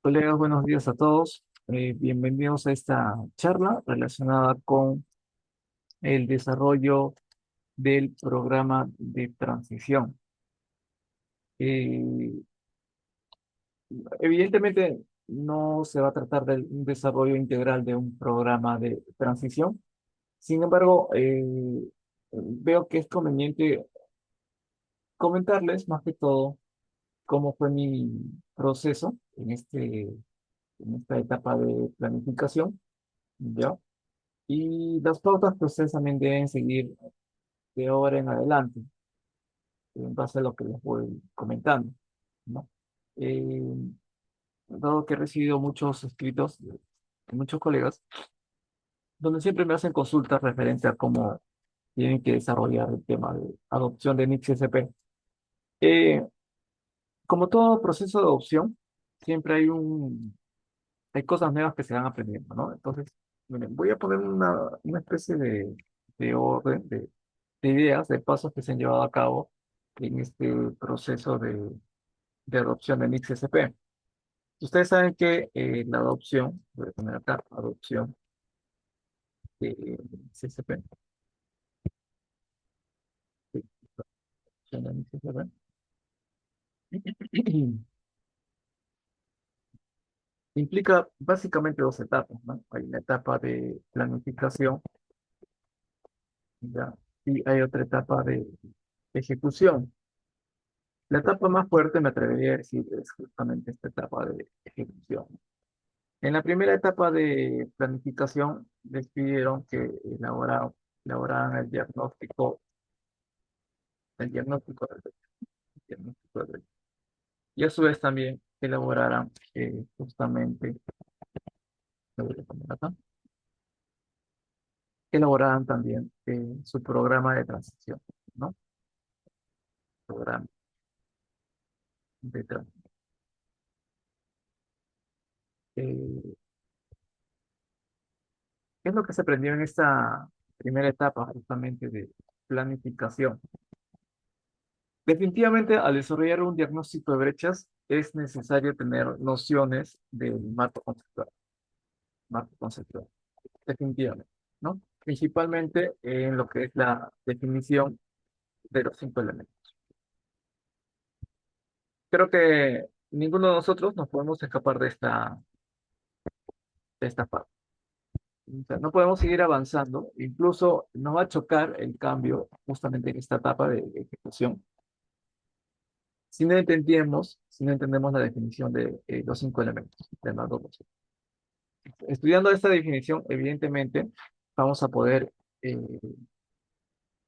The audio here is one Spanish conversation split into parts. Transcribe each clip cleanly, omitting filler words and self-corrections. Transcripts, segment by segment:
Colegas, buenos días a todos. Bienvenidos a esta charla relacionada con el desarrollo del programa de transición. Eh, Evidentemente, no se va a tratar de un desarrollo integral de un programa de transición. Sin embargo, veo que es conveniente comentarles más que todo cómo fue mi proceso en esta etapa de planificación, ¿ya? Y las pautas que ustedes también deben seguir de ahora en adelante, en base a lo que les voy comentando, ¿no? Eh, Dado que he recibido muchos escritos de muchos colegas, donde siempre me hacen consultas referente a cómo tienen que desarrollar el tema de adopción de NICS-SP. Eh, Como todo proceso de adopción, siempre hay cosas nuevas que se van aprendiendo, ¿no? Entonces, miren, voy a poner una especie de orden, de ideas, de pasos que se han llevado a cabo en este proceso de adopción de NICS-SP. Ustedes saben que la adopción, voy a poner acá, adopción de NICS-SP, sí, adopción de NICS-SP, implica básicamente dos etapas, ¿no? Hay una etapa de planificación, ¿ya? Y hay otra etapa de ejecución. La etapa más fuerte, me atrevería a decir, es justamente esta etapa de ejecución. En la primera etapa de planificación, les pidieron que elaboraran el diagnóstico del delito, el diagnóstico del delito. Y a su vez también elaboraran justamente, lo voy a poner acá, elaboraran también su programa de transición, ¿no? Programa de transición. Eh, ¿Qué es lo que se aprendió en esta primera etapa justamente de planificación? Definitivamente, al desarrollar un diagnóstico de brechas, es necesario tener nociones del marco conceptual, definitivamente, ¿no? Principalmente en lo que es la definición de los cinco elementos. Creo que ninguno de nosotros nos podemos escapar de esta parte. O sea, no podemos seguir avanzando, incluso nos va a chocar el cambio justamente en esta etapa de ejecución si no entendemos la definición de los cinco elementos del marco conceptual. Estudiando esta definición, evidentemente, vamos a poder eh,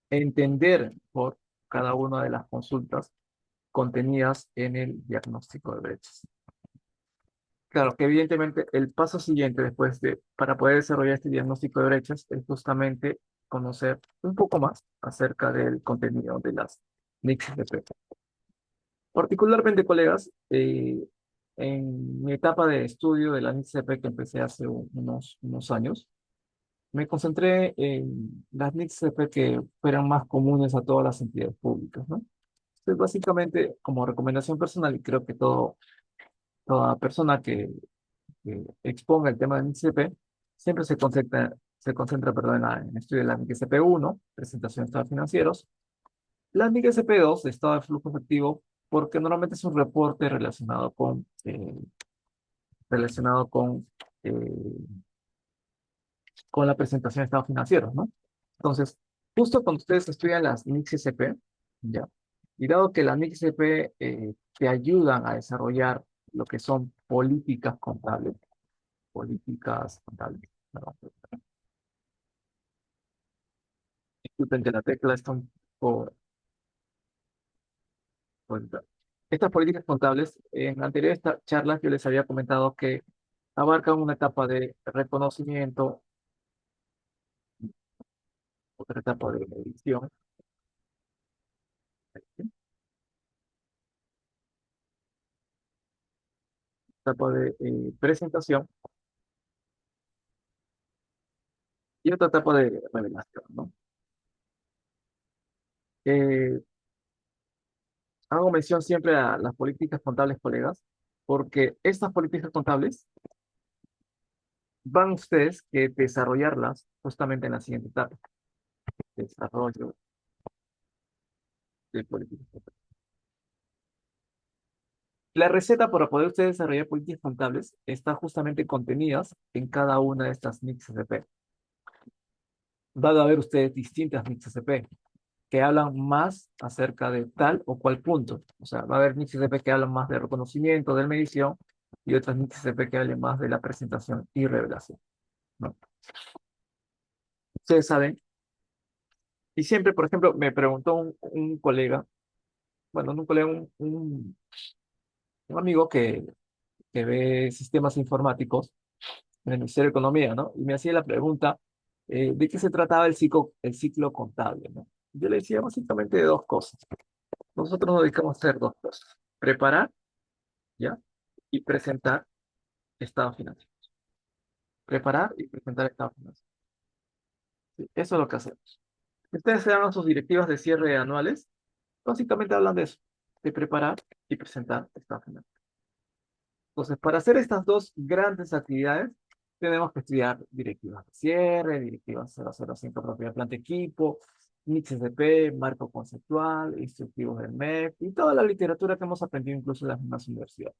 entender por cada una de las consultas contenidas en el diagnóstico de brechas. Claro que evidentemente el paso siguiente para poder desarrollar este diagnóstico de brechas es justamente conocer un poco más acerca del contenido de las NICS-SP. Particularmente, colegas, en mi etapa de estudio de la NICS-SP que empecé hace unos años, me concentré en las NICS-CP que fueran más comunes a todas las entidades públicas, ¿no? Entonces, básicamente, como recomendación personal, y creo que toda persona que exponga el tema de NICS-CP siempre se concentra, perdón, en el estudio de la NICS-CP1, presentación de estados financieros, la NICS-CP2, de estado de flujo efectivo, porque normalmente es un reporte relacionado con la presentación de estados financieros, ¿no? Entonces, justo cuando ustedes estudian las NICS-CP, ¿ya? Y dado que las NICS-CP te ayudan a desarrollar lo que son políticas contables, perdón, disculpen que la tecla está un poco suelta. Estas políticas contables, en anteriores charlas yo les había comentado que abarcan una etapa de reconocimiento, otra etapa de medición, ¿sí? Etapa de presentación y otra etapa de revelación, ¿no? Eh, Hago mención siempre a las políticas contables, colegas, porque estas políticas contables van ustedes que desarrollarlas justamente en la siguiente etapa, desarrollo de políticas contables. La receta para poder ustedes desarrollar políticas contables está justamente contenidas en cada una de estas NICs CP. Van a ver ustedes distintas NICs CP que hablan más acerca de tal o cual punto. O sea, va a haber NICs CP que hablan más de reconocimiento, de medición, y otras NICs CP que hablan más de la presentación y revelación, ¿no? Ustedes saben, y siempre, por ejemplo, me preguntó un colega, bueno, no un colega, un amigo que ve sistemas informáticos en el Ministerio de Economía, ¿no? Y me hacía la pregunta, ¿de qué se trataba el ciclo contable, ¿no? Yo le decía básicamente de dos cosas. Nosotros nos dedicamos a hacer dos cosas. Preparar, ¿ya? Y presentar estado financiero. Preparar y presentar estado financiero. Sí, eso es lo que hacemos. Ustedes se dan sus directivas de cierre anuales, básicamente hablan de eso, de preparar y presentar estado financiero. Entonces, para hacer estas dos grandes actividades, tenemos que estudiar directivas de cierre, directivas 005, propiedad de planta equipo, mixes de P, marco conceptual, instructivos del MEP y toda la literatura que hemos aprendido incluso en las mismas universidades.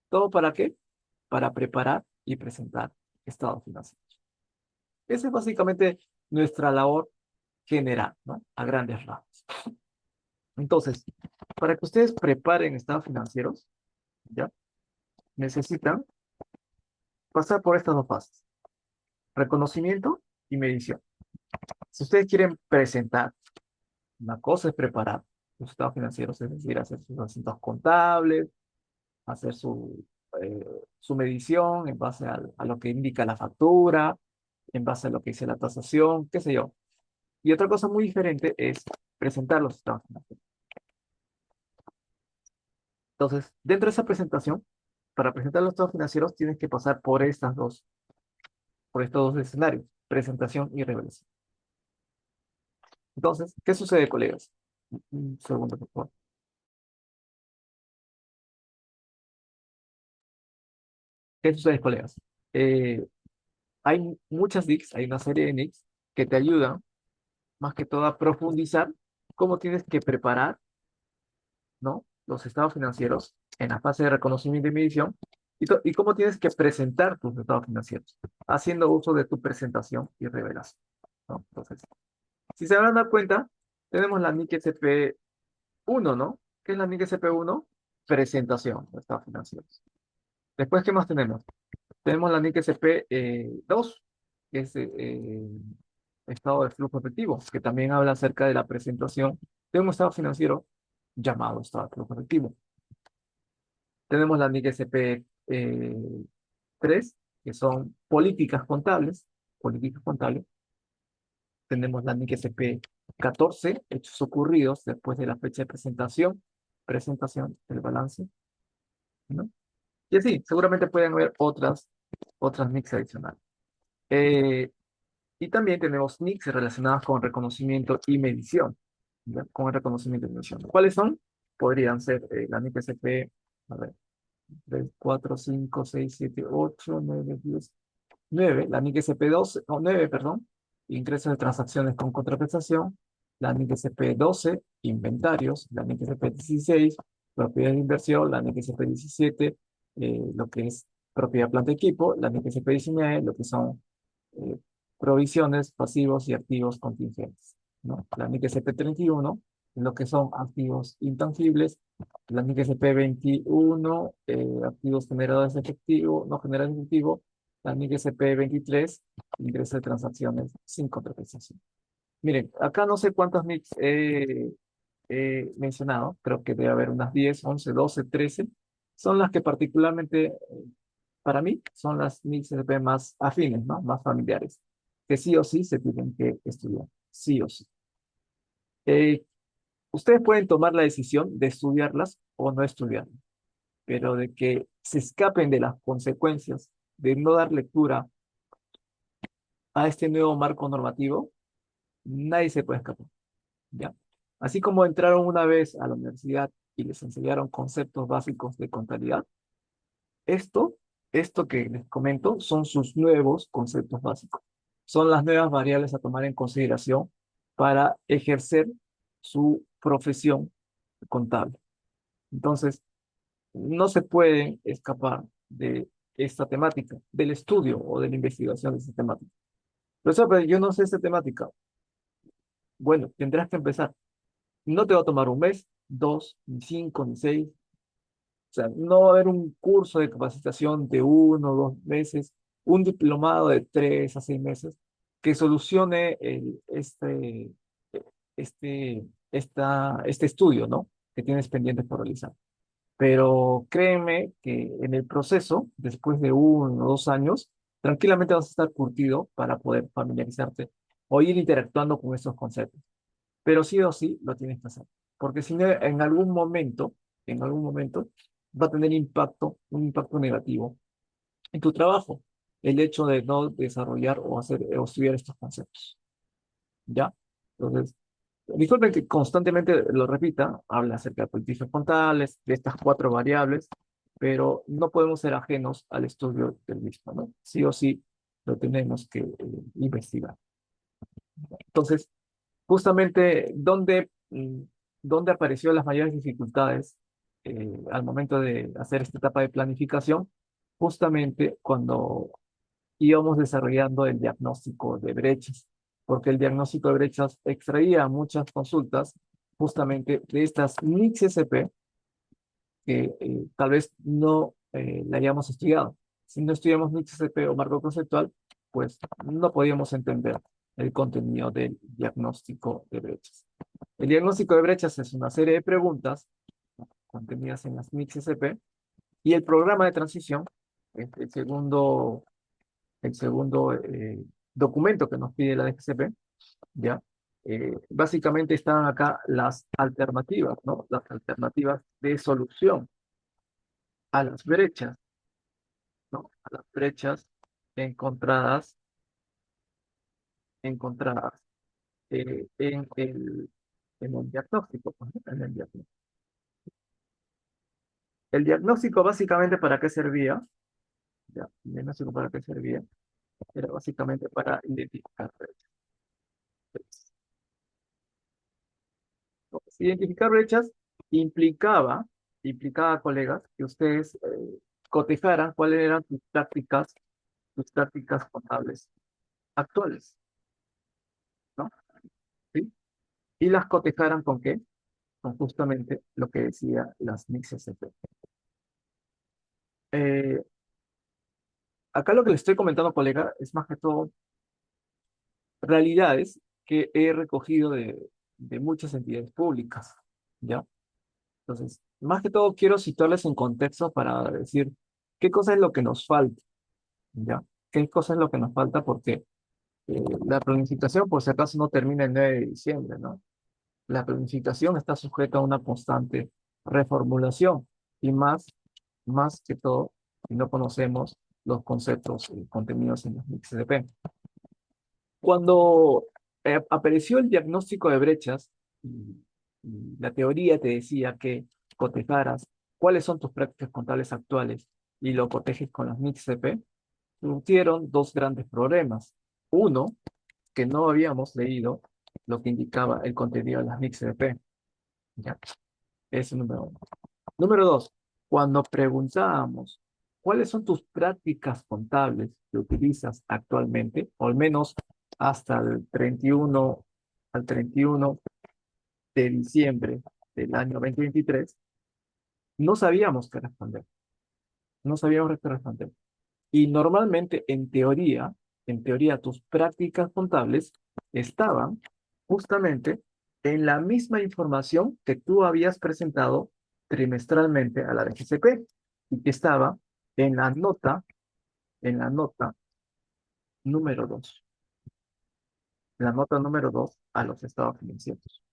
¿Todo para qué? Para preparar y presentar estados financieros. Esa es básicamente nuestra labor general, ¿no? A grandes rasgos. Entonces, para que ustedes preparen estados financieros, ¿ya? Necesitan pasar por estas dos fases: reconocimiento y medición. Si ustedes quieren presentar, una cosa es preparar los estados financieros, es decir, hacer sus asuntos contables, hacer eh, su medición en base a lo que indica la factura, en base a lo que dice la tasación, qué sé yo. Y otra cosa muy diferente es presentar los estados financieros. Entonces, dentro de esa presentación, para presentar los estados financieros, tienes que pasar por estos dos escenarios: presentación y revelación. Entonces, ¿qué sucede, colegas? Un segundo, por favor. ¿Qué sucede, colegas? Eh, hay muchas NICs, hay una serie de NICs que te ayudan más que todo a profundizar cómo tienes que preparar, ¿no? Los estados financieros en la fase de reconocimiento y medición y cómo tienes que presentar tus estados financieros, haciendo uso de tu presentación y revelación, ¿no? Entonces, si se van a dar cuenta, tenemos la NIC SP1, ¿no? ¿Qué es la NIC SP1? Presentación de estados financieros. Después, ¿qué más tenemos? Tenemos la NIC SP2, que es estado de flujo efectivo, que también habla acerca de la presentación de un estado financiero llamado estado de flujo efectivo. Tenemos la NIC SP3, que son políticas contables. Tenemos la NIC SP14, hechos ocurridos después de la fecha de presentación del balance, ¿no? Y así, seguramente pueden haber otras NICs adicionales. Eh, Y también tenemos NICs relacionadas con reconocimiento y medición, ¿ya? Con el reconocimiento y medición. ¿Cuáles son? Podrían ser la NIC SP, a ver, 3, 4, 5, 6, 7, 8, 9, 10, 9, la NIC SP12, no, 9, perdón, ingresos de transacciones con contraprestación, la NIC SP12, inventarios, la NIC SP16, propiedad de inversión, la NIC SP17, lo que es propiedad planta equipo, la NIC SP19, lo que son eh, provisiones, pasivos y activos contingentes, ¿no? La NIC SP31, lo que son activos intangibles, la NIC SP21, activos generados de efectivo, no generados de efectivo, la NIC SP23, ingreso de transacciones sin contraprestación. Miren, acá no sé cuántas NICs he mencionado, creo que debe haber unas 10, 11, 12, 13, son las que particularmente para mí son las NICs SP más afines, ¿no? Más familiares, que sí o sí se tienen que estudiar, sí o sí. Eh, Ustedes pueden tomar la decisión de estudiarlas o no estudiarlas, pero de que se escapen de las consecuencias de no dar lectura a este nuevo marco normativo, nadie se puede escapar, ¿ya? Así como entraron una vez a la universidad y les enseñaron conceptos básicos de contabilidad, Esto, esto que les comento son sus nuevos conceptos básicos. Son las nuevas variables a tomar en consideración para ejercer su profesión contable. Entonces, no se pueden escapar de esta temática, del estudio o de la investigación de esta temática. Profesor, pero yo no sé esta temática. Bueno, tendrás que empezar. No te va a tomar un mes, dos, ni cinco, ni seis. O sea, no va a haber un curso de capacitación de uno o dos meses, un diplomado de 3 a 6 meses que solucione este estudio, ¿no? Que tienes pendiente por realizar. Pero créeme que en el proceso, después de 1 o 2 años, tranquilamente vas a estar curtido para poder familiarizarte o ir interactuando con estos conceptos. Pero sí o sí lo tienes que hacer. Porque si no, en algún momento, va a tener un impacto negativo en tu trabajo, el hecho de no desarrollar o hacer o estudiar estos conceptos. ¿Ya? Entonces, disculpen que constantemente lo repita, habla acerca de políticas contables, de estas 4 variables, pero no podemos ser ajenos al estudio del mismo, ¿no? Sí o sí lo tenemos que investigar. Entonces, justamente, ¿dónde apareció las mayores dificultades al momento de hacer esta etapa de planificación? Justamente cuando íbamos desarrollando el diagnóstico de brechas, porque el diagnóstico de brechas extraía muchas consultas justamente de estas NICS-SP que tal vez no la hayamos estudiado. Si no estudiamos NICS-SP o marco conceptual, pues no podíamos entender el contenido del diagnóstico de brechas. El diagnóstico de brechas es una serie de preguntas contenidas en las NICS-SP y el programa de transición es el segundo documento que nos pide la DGCP, ¿ya? Básicamente están acá las alternativas, ¿no? Las alternativas de solución a las brechas, ¿no? A las brechas encontradas, encontradas eh, en el, en el diagnóstico, pues, ¿no? En el diagnóstico. El diagnóstico básicamente ¿para qué servía? ¿Ya? El diagnóstico ¿para qué servía? Era básicamente para identificar brechas. Identificar brechas implicaba, implicaba, colegas, que ustedes cotejaran cuáles eran tus prácticas contables actuales, ¿no? ¿Sí? Y las cotejaran con qué? Con justamente lo que decía las NICS-SP. Eh, Acá lo que les estoy comentando, colega, es más que todo realidades que he recogido de muchas entidades públicas, ¿ya? Entonces, más que todo quiero situarles en contexto para decir qué cosa es lo que nos falta, ¿ya? ¿Qué cosa es lo que nos falta? Porque la planificación, por si acaso, no termina el 9 de diciembre, ¿no? La planificación está sujeta a una constante reformulación y más que todo, si no conocemos los conceptos contenidos en los MICS-DP. Cuando apareció el diagnóstico de brechas, y la teoría te decía que cotejaras cuáles son tus prácticas contables actuales y lo cotejes con los MICS-DP, surgieron dos grandes problemas. Uno, que no habíamos leído lo que indicaba el contenido de las MICS-DP. Ya, ese número uno. Número dos, cuando preguntábamos cuáles son tus prácticas contables que utilizas actualmente, o al menos hasta el 31, al 31 de diciembre del año 2023, no sabíamos qué responder. No sabíamos qué responder. Y normalmente, en teoría, tus prácticas contables estaban justamente en la misma información que tú habías presentado trimestralmente a la DGCP y que estaba en la nota número 2, la nota número 2 a los estados financieros.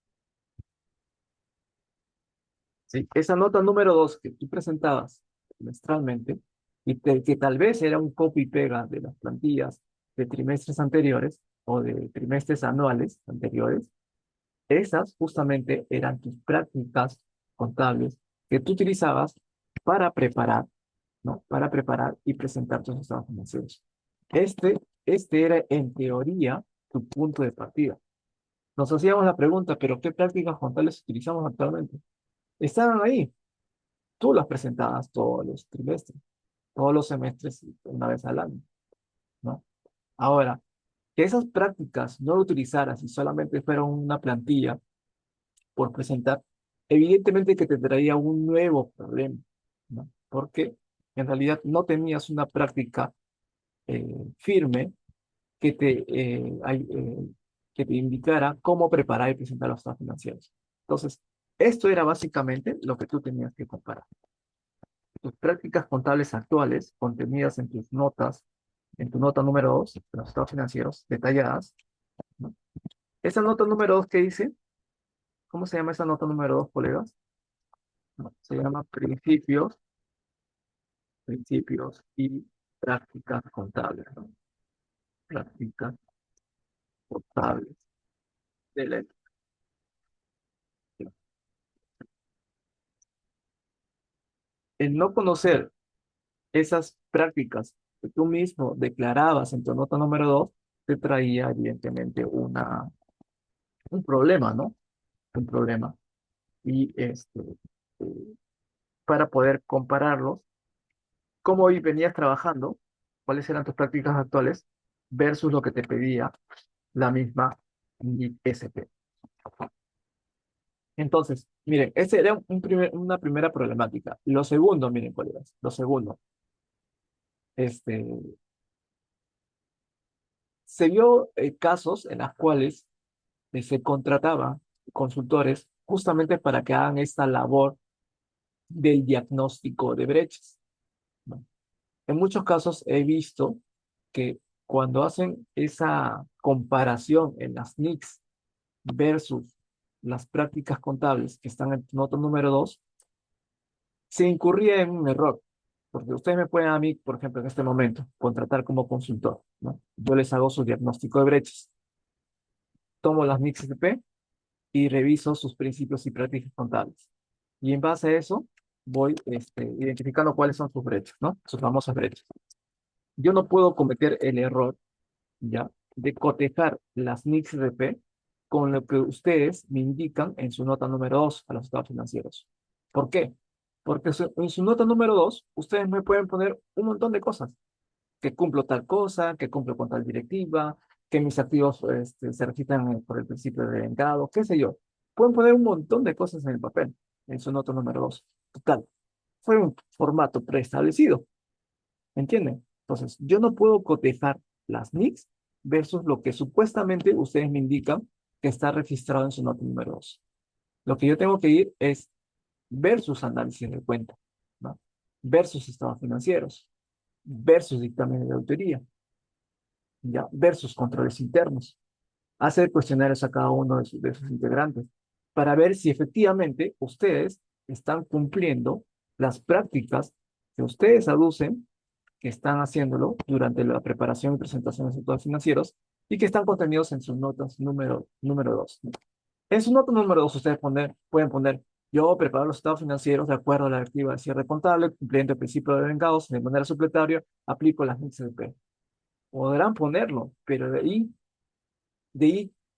¿Sí? Esa nota número 2 que tú presentabas trimestralmente y que tal vez era un copy y pega de las plantillas de trimestres anteriores o de trimestres anuales anteriores, esas justamente eran tus prácticas contables que tú utilizabas para preparar ¿no? Para preparar y presentar tus estados financieros. Este era, en teoría, tu punto de partida. Nos hacíamos la pregunta, ¿pero qué prácticas contables utilizamos actualmente? Estaban ahí. Tú las presentabas todos los trimestres, todos los semestres, una vez al año, ¿no? Ahora, que esas prácticas no lo utilizaras y solamente fueran una plantilla por presentar, evidentemente que te traía un nuevo problema, ¿no? Porque en realidad no tenías una práctica firme que que te indicara cómo preparar y presentar los estados financieros. Entonces, esto era básicamente lo que tú tenías que comparar. Tus prácticas contables actuales, contenidas en tus notas, en tu nota número 2, los estados financieros detalladas, ¿no? Esa nota número 2 que dice, ¿cómo se llama esa nota número 2, colegas? No, se llama principios y prácticas contables, ¿no? Prácticas contables de la ética. El no conocer esas prácticas que tú mismo declarabas en tu nota número 2 te traía evidentemente un problema, ¿no? Un problema. Y eh, para poder compararlos, cómo hoy venías trabajando, cuáles eran tus prácticas actuales versus lo que te pedía la misma ISP. Entonces, miren, ese era una primera problemática. Lo segundo, miren, colegas, lo segundo, este, se vio casos en los cuales se contrataba consultores justamente para que hagan esta labor del diagnóstico de brechas, ¿no? En muchos casos he visto que cuando hacen esa comparación en las NICs versus las prácticas contables que están en nota número 2, se incurría en un error. Porque ustedes me pueden a mí, por ejemplo, en este momento, contratar como consultor, ¿no? Yo les hago su diagnóstico de brechas. Tomo las NICs FP y reviso sus principios y prácticas contables. Y en base a eso, voy identificando cuáles son sus brechas, ¿no? Sus famosas brechas. Yo no puedo cometer el error, ¿ya? De cotejar las NICs RP con lo que ustedes me indican en su nota número 2 a los estados financieros. ¿Por qué? Porque en su nota número 2 ustedes me pueden poner un montón de cosas, que cumplo tal cosa, que cumplo con tal directiva, que mis activos se registran por el principio de vengado, qué sé yo. Pueden poner un montón de cosas en el papel, en su nota número 2. Total, fue un formato preestablecido, ¿entienden? Entonces, yo no puedo cotejar las NICs versus lo que supuestamente ustedes me indican que está registrado en su nota número 2. Lo que yo tengo que ir es ver sus análisis de cuenta, ¿no? Ver sus estados financieros, ver sus dictámenes de auditoría, ¿ya? Ver sus controles internos, hacer cuestionarios a cada uno de sus integrantes para ver si efectivamente ustedes están cumpliendo las prácticas que ustedes aducen que están haciéndolo durante la preparación y presentación de estados financieros y que están contenidos en sus notas número 2. En su nota número 2 ustedes pueden poner, yo preparo los estados financieros de acuerdo a la directiva de cierre contable, cumpliendo el principio de vengados de manera supletoria, aplico las NICS. Podrán ponerlo, pero de ahí,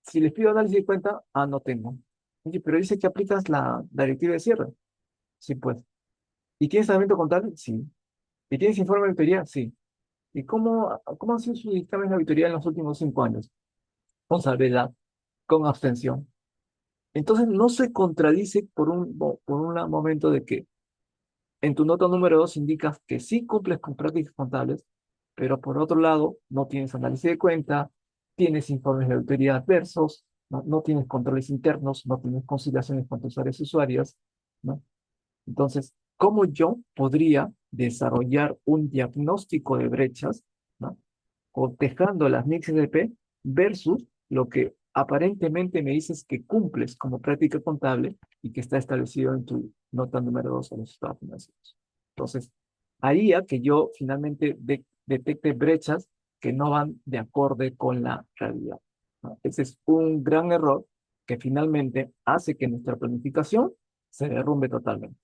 si les pido análisis de cuenta, no tengo. Oye, pero dice que aplicas la directiva de cierre. Sí, pues. ¿Y tienes saneamiento contable? Sí. ¿Y tienes informe de auditoría? Sí. ¿Y cómo ha sido su dictamen de auditoría en los últimos 5 años? Con salvedad, con abstención. Entonces no se contradice por un momento de que en tu nota número 2 indicas que sí cumples con prácticas contables, pero por otro lado no tienes análisis de cuenta, tienes informes de auditoría adversos, no tienes controles internos, no tienes conciliaciones con tus áreas usuarias, ¿no? Entonces, ¿cómo yo podría desarrollar un diagnóstico de brechas, ¿no? Cotejando las NICs EDP versus lo que aparentemente me dices que cumples como práctica contable y que está establecido en tu nota número 2 a los estados financieros? Entonces, haría que yo finalmente detecte brechas que no van de acorde con la realidad, ¿no? Ese es un gran error que finalmente hace que nuestra planificación se derrumbe totalmente,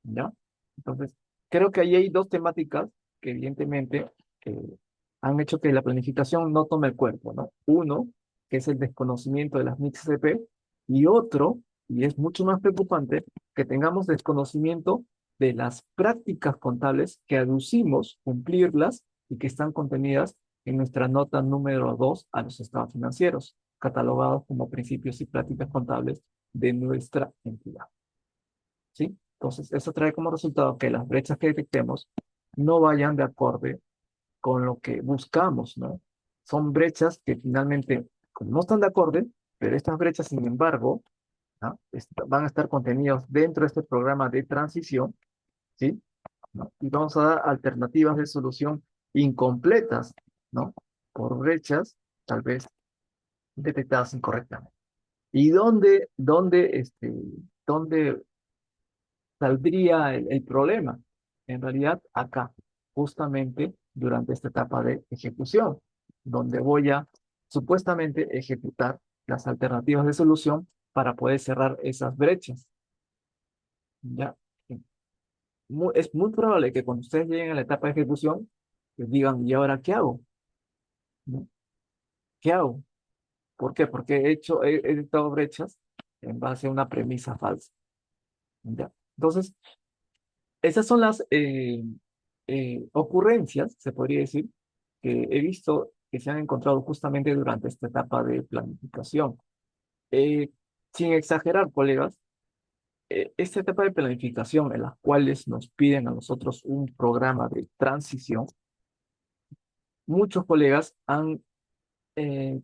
¿ya? Entonces, creo que ahí hay dos temáticas que evidentemente eh, han hecho que la planificación no tome el cuerpo, ¿no? Uno, que es el desconocimiento de las MIC-CP, y otro, y es mucho más preocupante, que tengamos desconocimiento de las prácticas contables que aducimos cumplirlas y que están contenidas en nuestra nota número 2 a los estados financieros, catalogados como principios y prácticas contables de nuestra entidad. ¿Sí? Entonces, eso trae como resultado que las brechas que detectemos no vayan de acorde con lo que buscamos, ¿no? Son brechas que finalmente, como no están de acorde, pero estas brechas, sin embargo, ¿no? Van a estar contenidos dentro de este programa de transición, ¿sí? ¿No? Y vamos a dar alternativas de solución incompletas, ¿no? Por brechas, tal vez detectadas incorrectamente. ¿Y dónde saldría el problema? En realidad, acá, justamente durante esta etapa de ejecución, donde voy a supuestamente ejecutar las alternativas de solución para poder cerrar esas brechas. ¿Ya? Es muy probable que cuando ustedes lleguen a la etapa de ejecución, les digan, ¿y ahora qué hago? ¿No? ¿Qué hago? ¿Por qué? Porque he detectado brechas en base a una premisa falsa. ¿Ya? Entonces, esas son las ocurrencias, se podría decir, que he visto que se han encontrado justamente durante esta etapa de planificación. Eh, Sin exagerar, colegas, esta etapa de planificación en las cuales nos piden a nosotros un programa de transición, muchos colegas han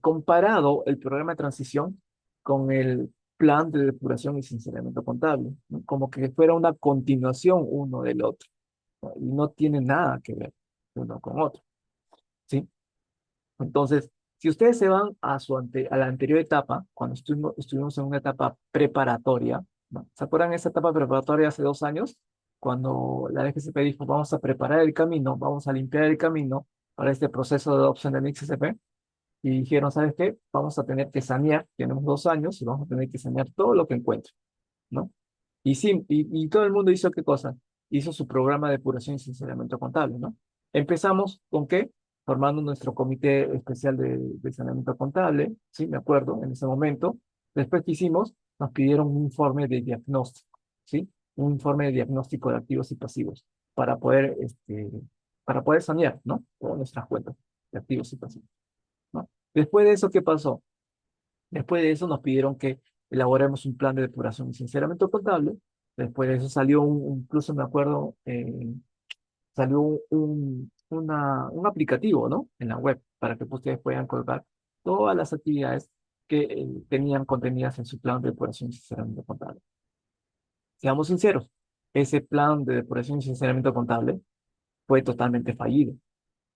comparado el programa de transición con el plan de depuración y sinceramiento contable, ¿no? Como que fuera una continuación uno del otro, ¿no? Y no tiene nada que ver uno con otro, ¿sí? Entonces, si ustedes se van a la anterior etapa, cuando estuvimos en una etapa preparatoria, ¿no? ¿Se acuerdan de esa etapa preparatoria hace 2 años? Cuando la DGCP dijo, vamos a preparar el camino, vamos a limpiar el camino para este proceso de adopción del XCP, y dijeron, ¿sabes qué? Vamos a tener que sanear, tenemos 2 años y vamos a tener que sanear todo lo que encuentre, ¿no? Y sí, y todo el mundo hizo qué cosa? Hizo su programa de depuración y sinceramiento contable, ¿no? Empezamos con qué? Formando nuestro comité especial de saneamiento contable, sí, me acuerdo, en ese momento. Después que hicimos, nos pidieron un informe de diagnóstico, ¿sí? Un informe de diagnóstico de activos y pasivos para poder sanear, ¿no? Todas nuestras cuentas de activos y pasivos, ¿no? Después de eso, ¿qué pasó? Después de eso nos pidieron que elaboremos un plan de depuración y sinceramiento contable. Después de eso salió incluso me acuerdo, salió un aplicativo, ¿no? En la web para que ustedes puedan colocar todas las actividades que tenían contenidas en su plan de depuración y sinceramiento contable. Seamos sinceros, ese plan de depuración y sinceramiento contable fue totalmente fallido,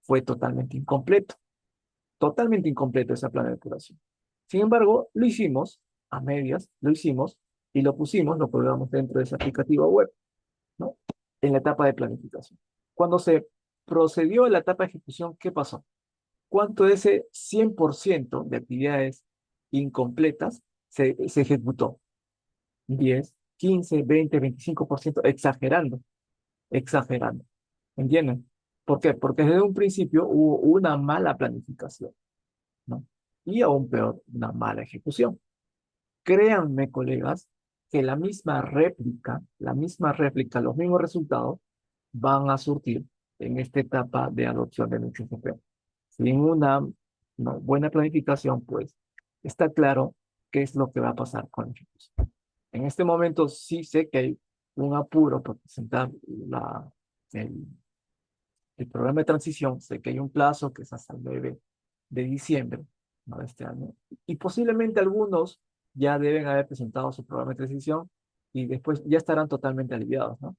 fue totalmente incompleto ese plan de depuración. Sin embargo, lo hicimos a medias, lo hicimos y lo pusimos, lo colgamos dentro de ese aplicativo web, ¿no? En la etapa de planificación. Cuando se procedió a la etapa de ejecución, ¿qué pasó? ¿Cuánto de ese 100% de actividades incompletas se ejecutó? 10, 15, 20, 25%, exagerando. ¿Entienden? ¿Por qué? Porque desde un principio hubo una mala planificación, ¿no? Y aún peor, una mala ejecución. Créanme, colegas, que la misma réplica, los mismos resultados van a surtir en esta etapa de adopción del XFP. Sin una no, buena planificación, pues está claro qué es lo que va a pasar con la ejecución. En este momento sí sé que hay un apuro por presentar el, el programa de transición, sé que hay un plazo que es hasta el 9 de diciembre, ¿no? De este año, y posiblemente algunos ya deben haber presentado su programa de transición y después ya estarán totalmente aliviados, ¿no?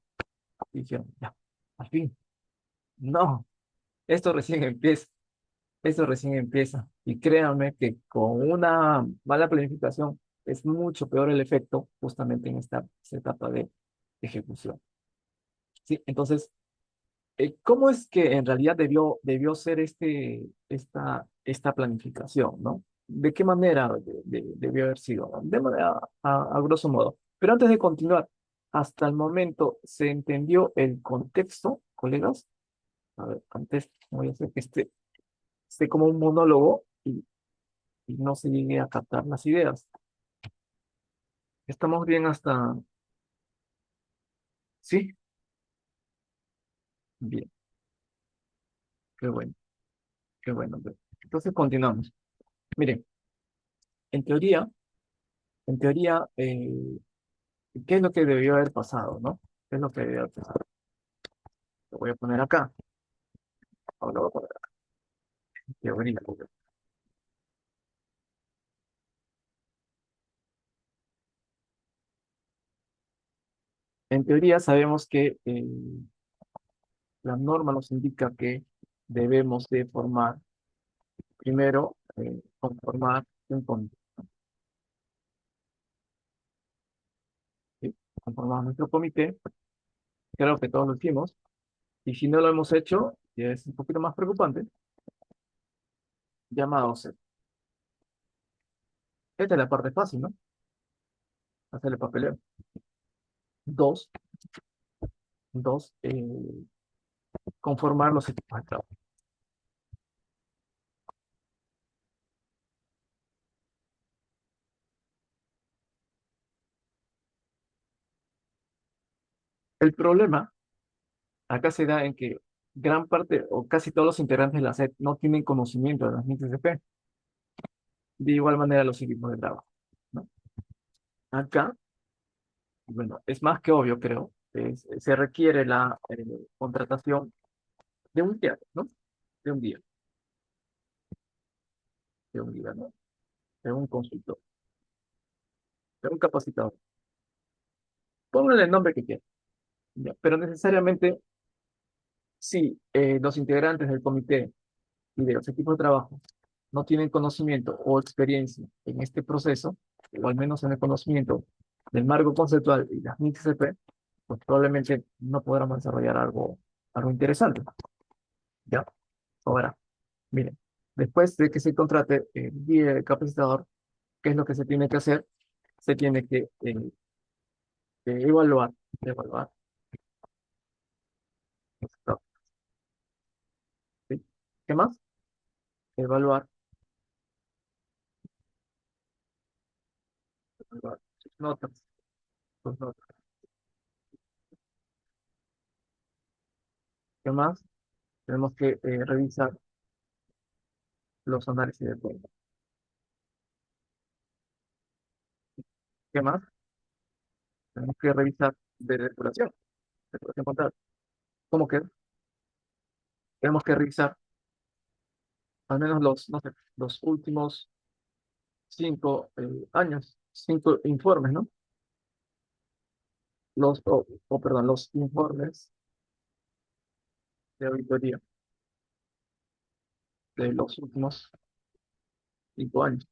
Y dijeron, ya, al fin. No, esto recién empieza, esto recién empieza. Y créanme que con una mala planificación es mucho peor el efecto justamente en esta etapa de ejecución. ¿Sí? Entonces, ¿cómo es que en realidad debió ser esta planificación, ¿no? ¿De qué manera debió haber sido? De manera, a grosso modo. Pero antes de continuar, hasta el momento se entendió el contexto, colegas. A ver, antes voy a hacer que esté como un monólogo y no se llegue a captar las ideas. ¿Estamos bien hasta...? ¿Sí? Bien, qué bueno, qué bueno. Entonces continuamos. Miren, en teoría, en teoría, ¿qué es lo que debió haber pasado, no? ¿Qué es lo que debió haber pasado? Lo voy a poner acá. Ahora lo voy a poner acá. Teoría. En teoría sabemos que la norma nos indica que debemos de formar, primero, conformar un comité, ¿sí? Conformamos nuestro comité, creo que todos lo hicimos, y si no lo hemos hecho, y es un poquito más preocupante, llamado C. Esta es la parte fácil, ¿no? Hacer el papeleo. Dos, conformar los equipos de trabajo. El problema acá se da en que gran parte o casi todos los integrantes de la SED no tienen conocimiento de las NICs SP. De igual manera los equipos de trabajo, ¿no? Acá, bueno, es más que obvio, creo, se requiere la contratación de un día, ¿no? De un día, de un día, ¿no? De un consultor, de un capacitador. Pónganle el nombre que quieran, ¿ya? Pero necesariamente, si los integrantes del comité y de los equipos de trabajo no tienen conocimiento o experiencia en este proceso, o al menos en el conocimiento del marco conceptual y las NICSP, pues probablemente no podrán desarrollar algo interesante, ¿ya? Ahora, miren, después de que se contrate el guía del capacitador, ¿qué es lo que se tiene que hacer? Se tiene que evaluar, evaluar, ¿sí? ¿Qué más? Evaluar, evaluar sus notas, sus notas. ¿Qué más? Tenemos que revisar los análisis de cuenta. ¿Qué más? Tenemos que revisar depuración contable. ¿Cómo que? Tenemos que revisar al menos no sé, los últimos 5 años, 5 informes, ¿no? Perdón, los informes de auditoría de los últimos 5 años,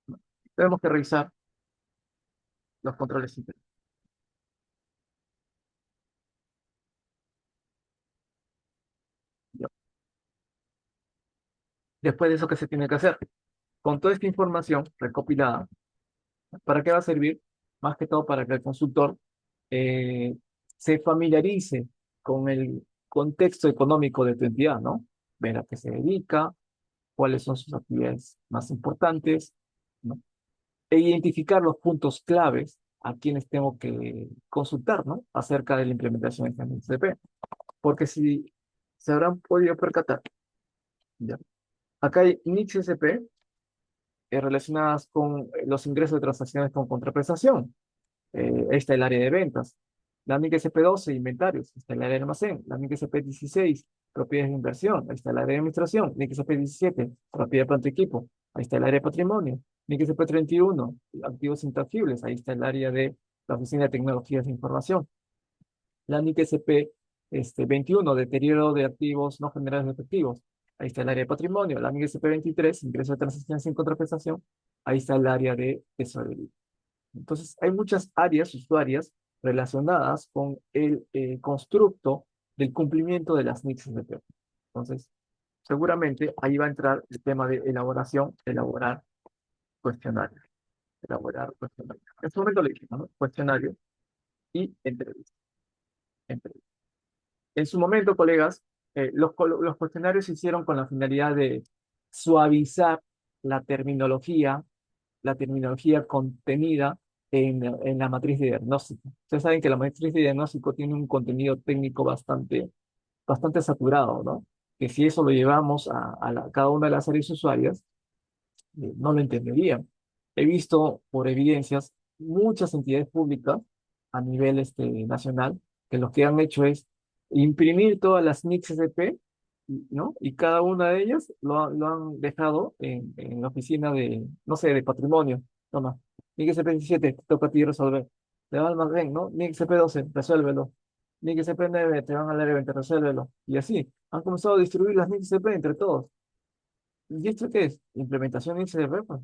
¿no? Tenemos que revisar los controles internos. ¿Ya? Después de eso, ¿qué se tiene que hacer? Con toda esta información recopilada, ¿para qué va a servir? Más que todo para que el consultor eh, se familiarice con el contexto económico de tu entidad, ¿no? Ver a qué se dedica, cuáles son sus actividades más importantes, ¿no? E identificar los puntos claves a quienes tengo que consultar, ¿no? Acerca de la implementación de esta NICP. Porque si se habrán podido percatar, ¿ya? Acá hay NICSP relacionadas con los ingresos de transacciones con contraprestación. Ahí está el área de ventas. La MIC SP12, inventarios. Está el área de almacén. La MIC SP16, propiedades de inversión. Ahí está el área de administración. MIC SP17, propiedad de planta y equipo. Ahí está el área de patrimonio. MIC SP31, activos intangibles. Ahí está el área de la Oficina de Tecnologías de Información. La MIC SP 21, deterioro de activos no generales de efectivos. Ahí está el área de patrimonio. La MIC SP23, ingreso de transacciones sin contraprestación. Ahí está el área de tesorería. Entonces, hay muchas áreas usuarias relacionadas con el constructo del cumplimiento de las NICs NP. Entonces, seguramente ahí va a entrar el tema de elaboración, cuestionarios, elaborar cuestionarios. En su momento le dijimos, ¿no? Cuestionario y entrevista. Entrevista. En su momento, colegas, los cuestionarios se hicieron con la finalidad de suavizar la la terminología contenida en la matriz de diagnóstico. Ustedes saben que la matriz de diagnóstico tiene un contenido técnico bastante saturado, ¿no? Que si eso lo llevamos cada una de las áreas usuarias, no lo entenderían. He visto por evidencias muchas entidades públicas a nivel nacional que lo que han hecho es imprimir todas las NICs SP, ¿no? Y cada una de ellas lo han dejado en la oficina de, no sé, de patrimonio. Toma, NIC SP 17, te toca a ti resolver. Te va al almacén, ¿no? NIC SP 12, resuélvelo. NIC SP 9, te van al área de venta, resuélvelo. Y así, han comenzado a distribuir las NICs SP entre todos. ¿Y esto qué es? Implementación XDP, pues.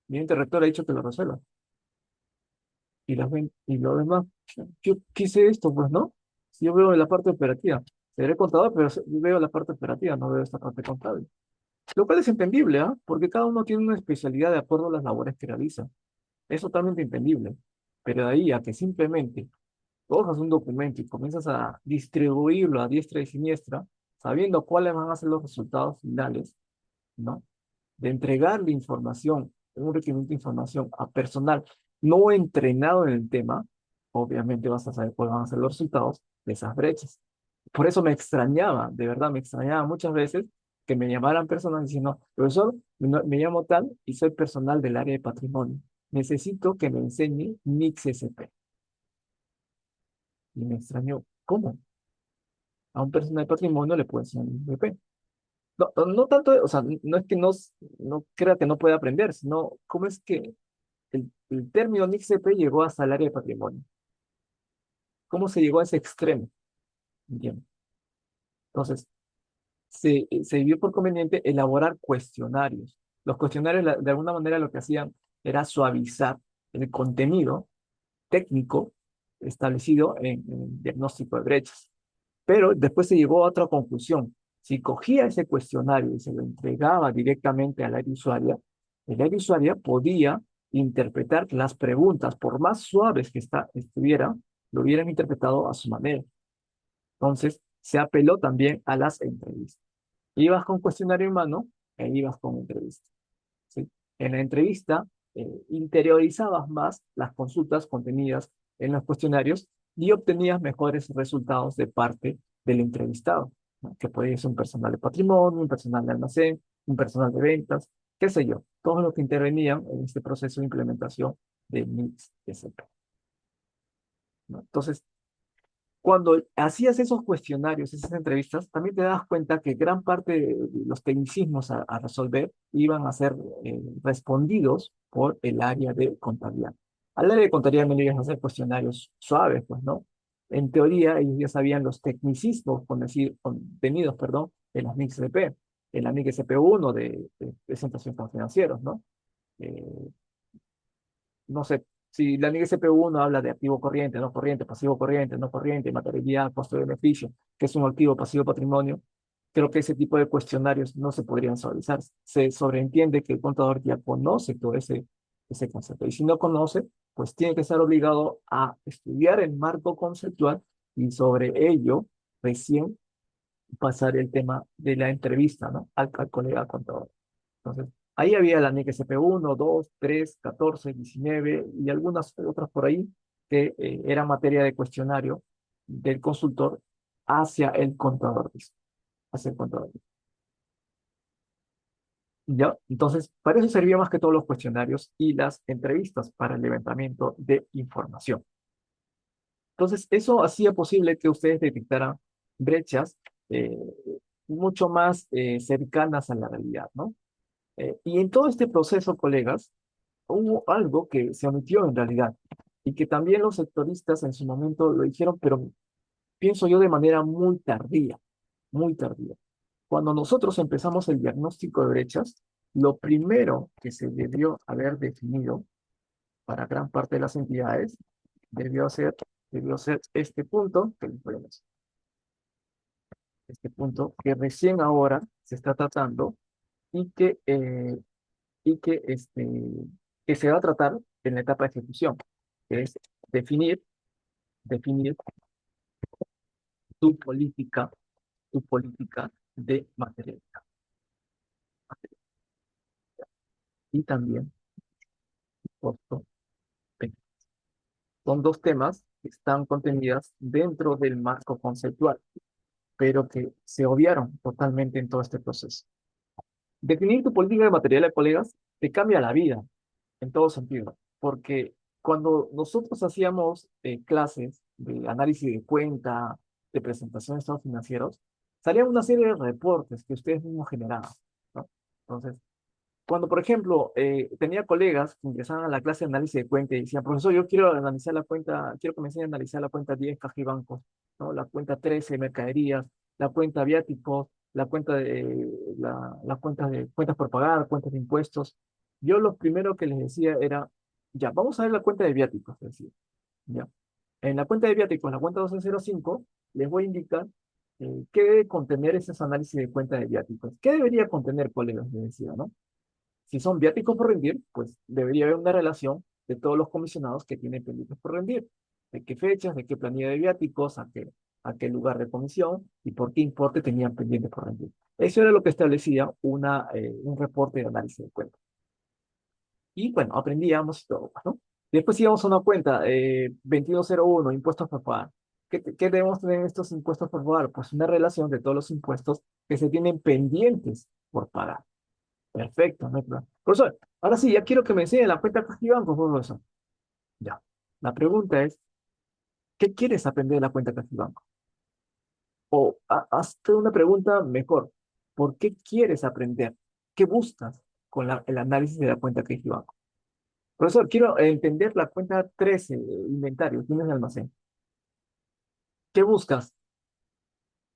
Mi ente rector ha dicho que lo resuelva. Y lo demás, yo quise esto, pues, ¿no? Si yo veo la parte operativa, seré contador, pero veo la parte operativa, no veo esta parte contable. Lo cual es entendible, ¿ah? Porque cada uno tiene una especialidad de acuerdo a las labores que realiza. Es totalmente entendible. Pero de ahí a que simplemente cojas un documento y comienzas a distribuirlo a diestra y siniestra, sabiendo cuáles van a ser los resultados finales, ¿no? De entregarle información, un requerimiento de información a personal no entrenado en el tema, obviamente vas a saber cuáles van a ser los resultados de esas brechas. Por eso me extrañaba, de verdad, me extrañaba muchas veces que me llamaran personas diciendo, profesor, me llamo tal y soy personal del área de patrimonio. Necesito que me enseñe MIX SP. Y me extrañó, ¿cómo? A un personal de patrimonio le puedo enseñar MIX SP. No, no tanto, o sea, no es que no crea que no pueda aprender, sino cómo es que el término NICSP llegó hasta el área de patrimonio. ¿Cómo se llegó a ese extremo? Bien. Entonces, se vio por conveniente elaborar cuestionarios. Los cuestionarios, de alguna manera, lo que hacían era suavizar el contenido técnico establecido en el diagnóstico de brechas. Pero después se llegó a otra conclusión. Si cogía ese cuestionario y se lo entregaba directamente al área usuaria, el área usuaria podía interpretar las preguntas, por más suaves que estuvieran, lo hubieran interpretado a su manera. Entonces, se apeló también a las entrevistas. Ibas con cuestionario en mano e ibas con entrevista. ¿Sí? En la entrevista, interiorizabas más las consultas contenidas en los cuestionarios y obtenías mejores resultados de parte del entrevistado, ¿no? Que puede ser un personal de patrimonio, un personal de almacén, un personal de ventas, qué sé yo, todos los que intervenían en este proceso de implementación de MIX SP, ¿no? Entonces, cuando hacías esos cuestionarios, esas entrevistas, también te das cuenta que gran parte de los tecnicismos a resolver iban a ser respondidos por el área de contabilidad. Al área de contabilidad no le ibas a hacer cuestionarios suaves, pues, ¿no? En teoría, ellos ya sabían los tecnicismos contenidos, perdón, en las MIC SP, en la MIC SP1 de presentación con financieros, ¿no? Eh, no sé, si la NIC SP1 habla de activo corriente, pasivo corriente, no corriente, materialidad, costo de beneficio, que es un activo, pasivo, patrimonio, creo que ese tipo de cuestionarios no se podrían suavizar. Se sobreentiende que el contador ya conoce todo ese concepto. Y si no conoce, pues tiene que estar obligado a estudiar el marco conceptual y sobre ello recién pasar el tema de la entrevista, ¿no? Al colega contador. Entonces, ahí había la NIC SP1, 2, 3, 14, 19 y algunas otras por ahí que eran materia de cuestionario del consultor hacia el contador, dice, hacia el contador. ¿Ya? Entonces, para eso servían más que todos los cuestionarios y las entrevistas para el levantamiento de información. Entonces, eso hacía posible que ustedes detectaran brechas eh, mucho más cercanas a la realidad, ¿no? Y en todo este proceso, colegas, hubo algo que se omitió en realidad y que también los sectoristas en su momento lo dijeron, pero pienso yo de manera muy tardía, muy tardía. Cuando nosotros empezamos el diagnóstico de brechas, lo primero que se debió haber definido para gran parte de las entidades debió ser, debió ser este punto que les voy a mencionar, este punto que recién ahora se está tratando y que se va a tratar en la etapa de ejecución, que es definir definir tu política de materialidad. Y también costo. Son dos temas que están contenidas dentro del marco conceptual, pero que se obviaron totalmente en todo este proceso. Definir tu política de materialidad, colegas, te cambia la vida en todo sentido, porque cuando nosotros hacíamos clases de análisis de cuenta, de presentación de estados financieros, salían una serie de reportes que ustedes mismos generaban, ¿no? Entonces, cuando, por ejemplo, tenía colegas que ingresaban a la clase de análisis de cuenta y decían, profesor, yo quiero analizar la cuenta, quiero que me enseñe a analizar la cuenta 10 caja y bancos, ¿no? La cuenta 13 mercaderías, la cuenta viáticos, la cuenta de, la cuenta de cuentas por pagar, cuentas de impuestos. Yo lo primero que les decía era, ya, vamos a ver la cuenta de viáticos, les decía, ya. En la cuenta de viáticos, la cuenta 1205, les voy a indicar qué debe contener ese análisis de cuenta de viáticos. ¿Qué debería contener, colegas? Les decía, ¿no? Si son viáticos por rendir, pues debería haber una relación de todos los comisionados que tienen pendientes por rendir. De qué fechas, de qué planilla de viáticos, a qué lugar de comisión y por qué importe tenían pendientes por rendir. Eso era lo que establecía un reporte de análisis de cuentas. Y bueno, aprendíamos y todo, ¿no? Después íbamos a una cuenta, 2101, impuestos por pagar. ¿Qué debemos tener en estos impuestos por pagar? Pues una relación de todos los impuestos que se tienen pendientes por pagar. Perfecto, no hay problema. Profesor, ahora sí, ya quiero que me enseñe la cuenta Cajibanco, profesor. Ya. La pregunta es, ¿qué quieres aprender de la cuenta Cajibanco? O hazte una pregunta mejor. ¿Por qué quieres aprender? ¿Qué buscas con el análisis de la cuenta Cajibanco? Profesor, quiero entender la cuenta 13, inventario, tienes el almacén. ¿Qué buscas?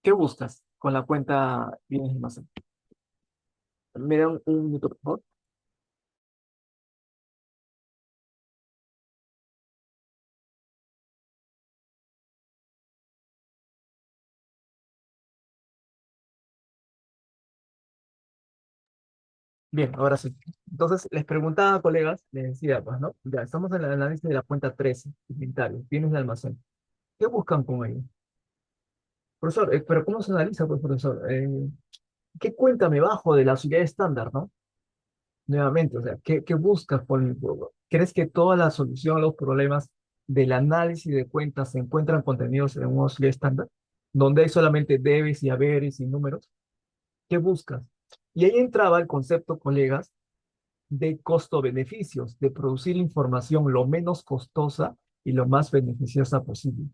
¿Qué buscas con la cuenta bienes de almacén? Me da un minuto, por favor. Bien, ahora sí. Entonces, les preguntaba, colegas, les decía, pues, ¿no? Ya, estamos en el análisis de la cuenta 13, inventario, bienes de almacén. ¿Qué buscan con ello? Profesor, pero ¿cómo se analiza, pues, profesor? ¿Qué cuenta me bajo de la sociedad estándar, no? Nuevamente, o sea, ¿qué buscas con el juego? ¿Crees que toda la solución a los problemas del análisis de cuentas se encuentran contenidos en una sociedad estándar? Donde hay solamente debes y haberes y números. ¿Qué buscas? Y ahí entraba el concepto, colegas, de costo-beneficios, de producir información lo menos costosa y lo más beneficiosa posible.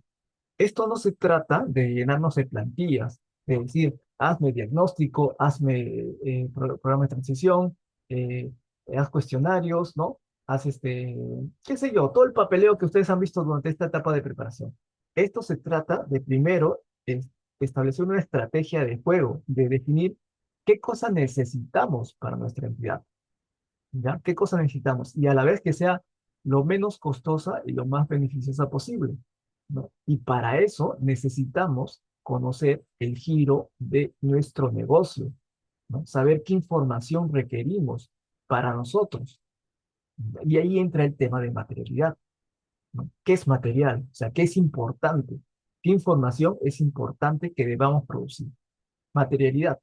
Esto no se trata de llenarnos de plantillas, de decir, hazme diagnóstico, hazme programa de transición, eh, haz cuestionarios, ¿no? Haz qué sé yo, todo el papeleo que ustedes han visto durante esta etapa de preparación. Esto se trata de primero establecer una estrategia de juego, de definir qué cosa necesitamos para nuestra entidad. ¿Ya? ¿Qué cosa necesitamos? Y a la vez que sea lo menos costosa y lo más beneficiosa posible, ¿no? Y para eso necesitamos conocer el giro de nuestro negocio, ¿no? Saber qué información requerimos para nosotros. Y ahí entra el tema de materialidad, ¿no? ¿Qué es material? O sea, ¿qué es importante? ¿Qué información es importante que debamos producir? Materialidad.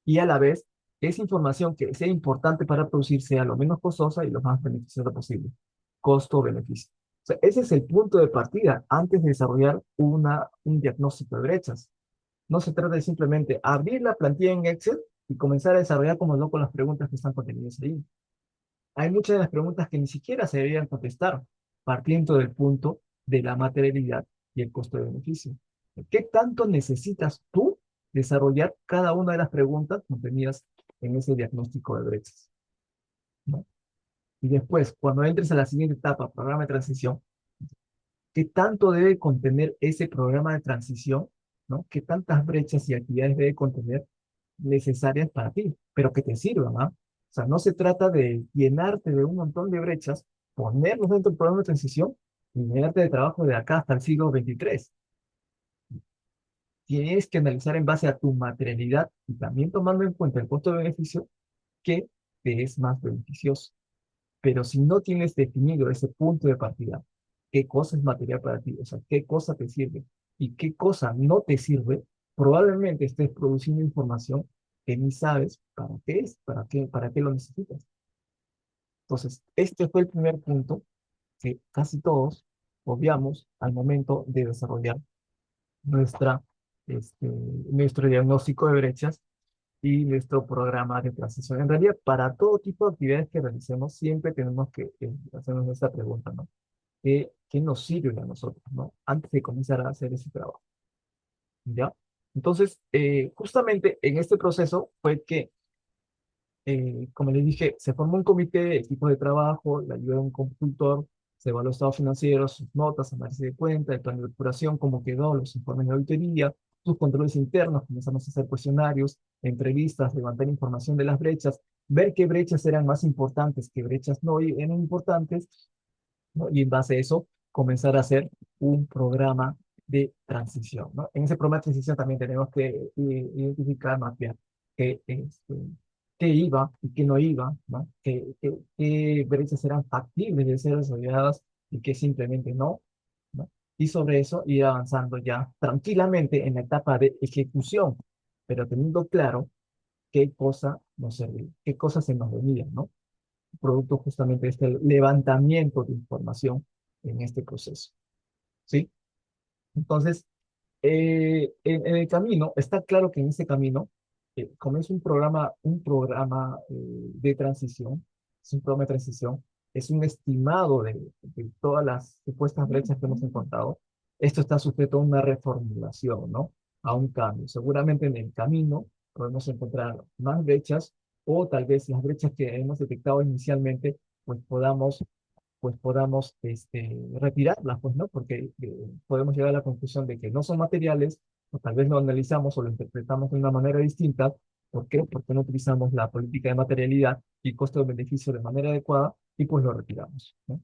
Y a la vez, esa información que sea importante para producir sea lo menos costosa y lo más beneficiosa posible. Costo-beneficio. O sea, ese es el punto de partida antes de desarrollar un diagnóstico de brechas. No se trata de simplemente abrir la plantilla en Excel y comenzar a desarrollar como loco las preguntas que están contenidas ahí. Hay muchas de las preguntas que ni siquiera se deberían contestar, partiendo del punto de la materialidad y el costo de beneficio. ¿Qué tanto necesitas tú desarrollar cada una de las preguntas contenidas en ese diagnóstico de brechas? ¿No? Y después, cuando entres a la siguiente etapa, programa de transición, ¿qué tanto debe contener ese programa de transición? ¿No? ¿Qué tantas brechas y actividades debe contener necesarias para ti, pero que te sirvan, ¿ah? O sea, no se trata de llenarte de un montón de brechas, ponerlos dentro del programa de transición y llenarte de trabajo de acá hasta el siglo XXIII. Tienes que analizar en base a tu materialidad y también tomando en cuenta el costo de beneficio, qué te es más beneficioso. Pero si no tienes definido ese punto de partida, qué cosa es material para ti, o sea, qué cosa te sirve y qué cosa no te sirve, probablemente estés produciendo información que ni sabes para qué es, para qué lo necesitas. Entonces, este fue el primer punto que casi todos obviamos al momento de desarrollar nuestra, nuestro diagnóstico de brechas y nuestro programa de transición. En realidad, para todo tipo de actividades que realicemos, siempre tenemos que hacernos esta pregunta, ¿no? ¿Qué nos sirve a nosotros, ¿no? Antes de comenzar a hacer ese trabajo, ¿ya? Entonces, justamente en este proceso fue que como les dije, se formó un comité, equipo de trabajo, la ayuda de un consultor, se evaluó estados financieros, sus notas, análisis de cuenta, el plan de depuración, cómo quedó, los informes de auditoría, sus controles internos, comenzamos a hacer cuestionarios, entrevistas, levantar información de las brechas, ver qué brechas eran más importantes, qué brechas no eran importantes, ¿no? Y en base a eso, comenzar a hacer un programa de transición, ¿no? En ese programa de transición también tenemos que identificar, mapear qué, qué iba y qué no iba, ¿no? Qué brechas eran factibles de ser desarrolladas y qué simplemente no, ¿no? Y sobre eso ir avanzando ya tranquilamente en la etapa de ejecución, pero teniendo claro qué cosa nos servía, qué cosas se nos venía, ¿no? Producto justamente de este levantamiento de información en este proceso, ¿sí? Entonces, en el camino, está claro que en ese camino, como es un programa de transición, es un programa de transición, es un estimado de todas las supuestas brechas que hemos encontrado, esto está sujeto a una reformulación, ¿no? A un cambio. Seguramente en el camino podemos encontrar más brechas o tal vez las brechas que hemos detectado inicialmente, pues podamos retirarlas, pues, ¿no? Porque podemos llegar a la conclusión de que no son materiales, o tal vez lo analizamos o lo interpretamos de una manera distinta. ¿Por qué? Porque no utilizamos la política de materialidad y costo-beneficio de manera adecuada y pues lo retiramos, ¿no?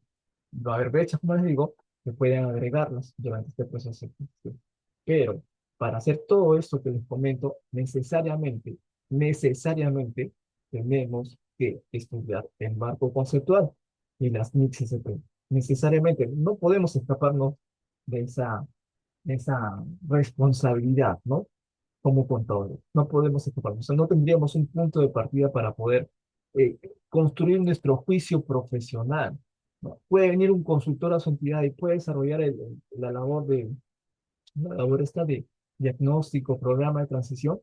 Va a haber brechas, como les digo, que pueden agregarlas durante este proceso de gestión. Pero para hacer todo esto que les comento, necesariamente tenemos que estudiar el marco conceptual y las NICS-SP. Necesariamente, no podemos escaparnos de esa responsabilidad, ¿no? Como contadores. No podemos escaparnos. O sea, no tendríamos un punto de partida para poder eh, construir nuestro juicio profesional, ¿no? Puede venir un consultor a su entidad y puede desarrollar la labor esta de diagnóstico, programa de transición,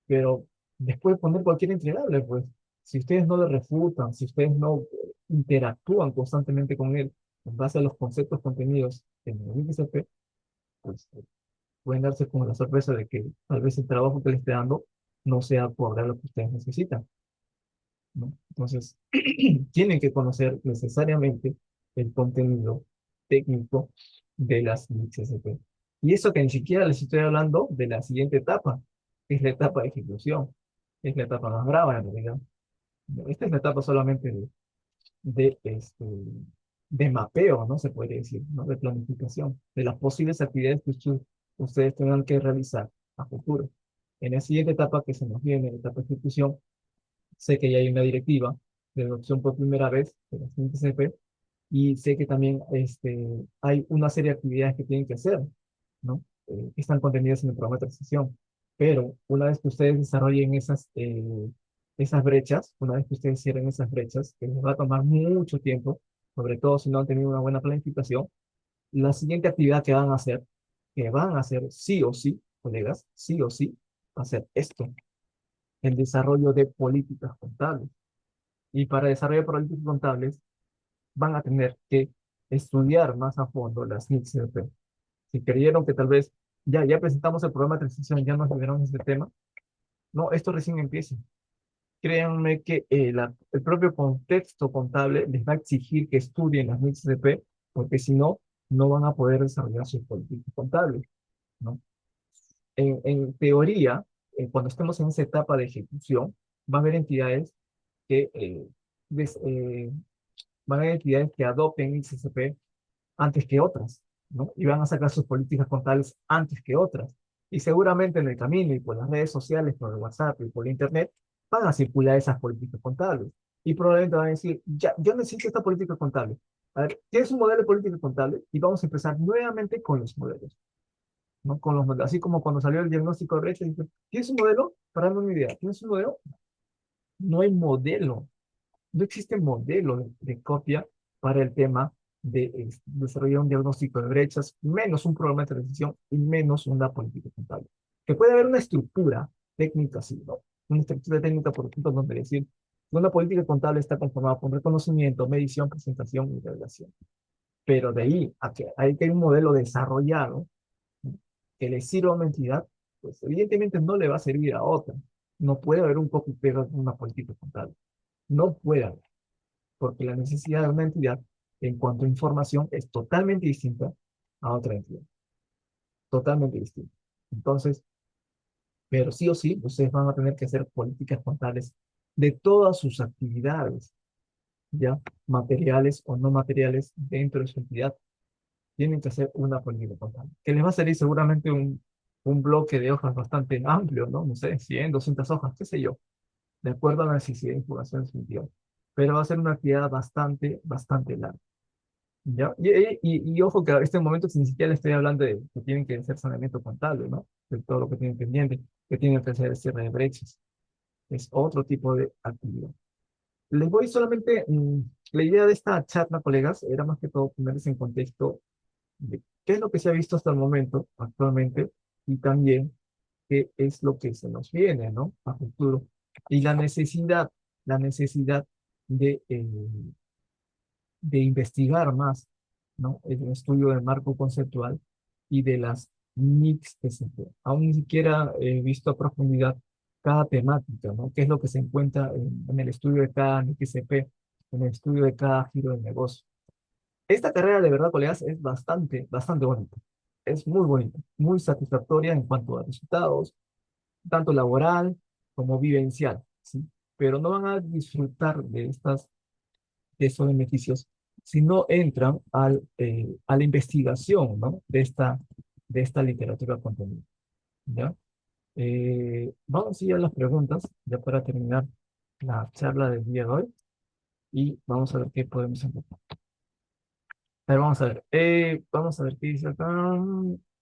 pero después poner cualquier entregable, pues, si ustedes no le refutan, si ustedes no interactúan constantemente con él en base a los conceptos contenidos en el INPC, pues pueden darse con la sorpresa de que tal vez el trabajo que le esté dando no sea acorde a lo que ustedes necesitan, ¿no? Entonces, tienen que conocer necesariamente el contenido técnico de las ICSP. Y eso que ni siquiera les estoy hablando de la siguiente etapa, que es la etapa de ejecución, es la etapa más brava en realidad. Esta es la etapa solamente de mapeo, ¿no? Se podría decir, ¿no? De planificación, de las posibles actividades que ustedes tengan que realizar a futuro. En la siguiente etapa que se nos viene, la etapa de ejecución, sé que ya hay una directiva de adopción por primera vez de la CNTCP y sé que también hay una serie de actividades que tienen que hacer, ¿no? Que están contenidas en el programa de transición. Pero una vez que ustedes desarrollen esas brechas, una vez que ustedes cierren esas brechas, que les va a tomar mucho tiempo, sobre todo si no han tenido una buena planificación, la siguiente actividad que van a hacer sí o sí, colegas, sí o sí, va a ser esto, el desarrollo de políticas contables. Y para desarrollar políticas contables van a tener que estudiar más a fondo las NICS-CP. Si creyeron que tal vez ya presentamos el programa de transición, ya nos liberaron este tema, no, esto recién empieza. Créanme que el propio contexto contable les va a exigir que estudien las NICS-CP, porque si no, no van a poder desarrollar sus políticas contables, ¿no? En teoría, cuando estemos en esa etapa de ejecución, va a haber entidades que des- eh, van a haber entidades que adopten el CCP antes que otras, ¿no? Y van a sacar sus políticas contables antes que otras. Y seguramente en el camino y por las redes sociales, por el WhatsApp y por el Internet, van a circular esas políticas contables. Y probablemente van a decir, ya, yo necesito esta política contable. A ver, ¿qué es un modelo de política contable? Y vamos a empezar nuevamente con los modelos, ¿no? Con los modelos, así como cuando salió el diagnóstico de brecha, dije, ¿tienes un modelo? Para darme una idea, ¿tienes un modelo? No hay modelo, no existe modelo de copia para el tema de desarrollar un diagnóstico de brechas, menos un programa de transición y menos una política contable. Que puede haber una estructura técnica, sí, ¿no? Una estructura técnica, por ejemplo, donde decir, una política contable está conformada por reconocimiento, medición, presentación y revelación. Pero de ahí a que hay que un modelo desarrollado, ¿no?, que le sirva a una entidad, pues evidentemente no le va a servir a otra. No puede haber un copy pega en una política contable. No puede haber, porque la necesidad de una entidad en cuanto a información es totalmente distinta a otra entidad. Totalmente distinta. Entonces, pero sí o sí, ustedes van a tener que hacer políticas contables de todas sus actividades, ya materiales o no materiales dentro de su entidad. Tienen que hacer una política contable, que les va a salir seguramente un bloque de hojas bastante amplio, ¿no? No sé, 100, 200 hojas, qué sé yo, de acuerdo a la necesidad de información de su entidad. Pero va a ser una actividad bastante, bastante larga. ¿Ya? Y ojo que a este momento ni siquiera le estoy hablando de que tienen que hacer saneamiento contable, ¿no? De todo lo que tienen pendiente, que tienen que hacer el cierre de brechas. Es otro tipo de actividad. Les voy solamente, la idea de esta charla, colegas, era más que todo ponerles en contexto de qué es lo que se ha visto hasta el momento, actualmente, y también qué es lo que se nos viene, ¿no? A futuro. Y la necesidad de investigar más, ¿no? El estudio del marco conceptual y de las NICs que se pueden. Aún ni siquiera he visto a profundidad cada temática, ¿no? ¿Qué es lo que se encuentra en el estudio de cada NICSP, en el estudio de cada giro del negocio? Esta carrera, de verdad, colegas, es bastante, bastante bonita. Es muy bonita, muy satisfactoria en cuanto a resultados, tanto laboral como vivencial, ¿sí? Pero no van a disfrutar de esos beneficios si no entran a la investigación, ¿no?, de esta literatura contenida, ¿ya? Vamos a ir a las preguntas, ya para terminar la charla del día de hoy, y vamos a ver qué podemos encontrar. A ver, vamos a ver qué dice acá.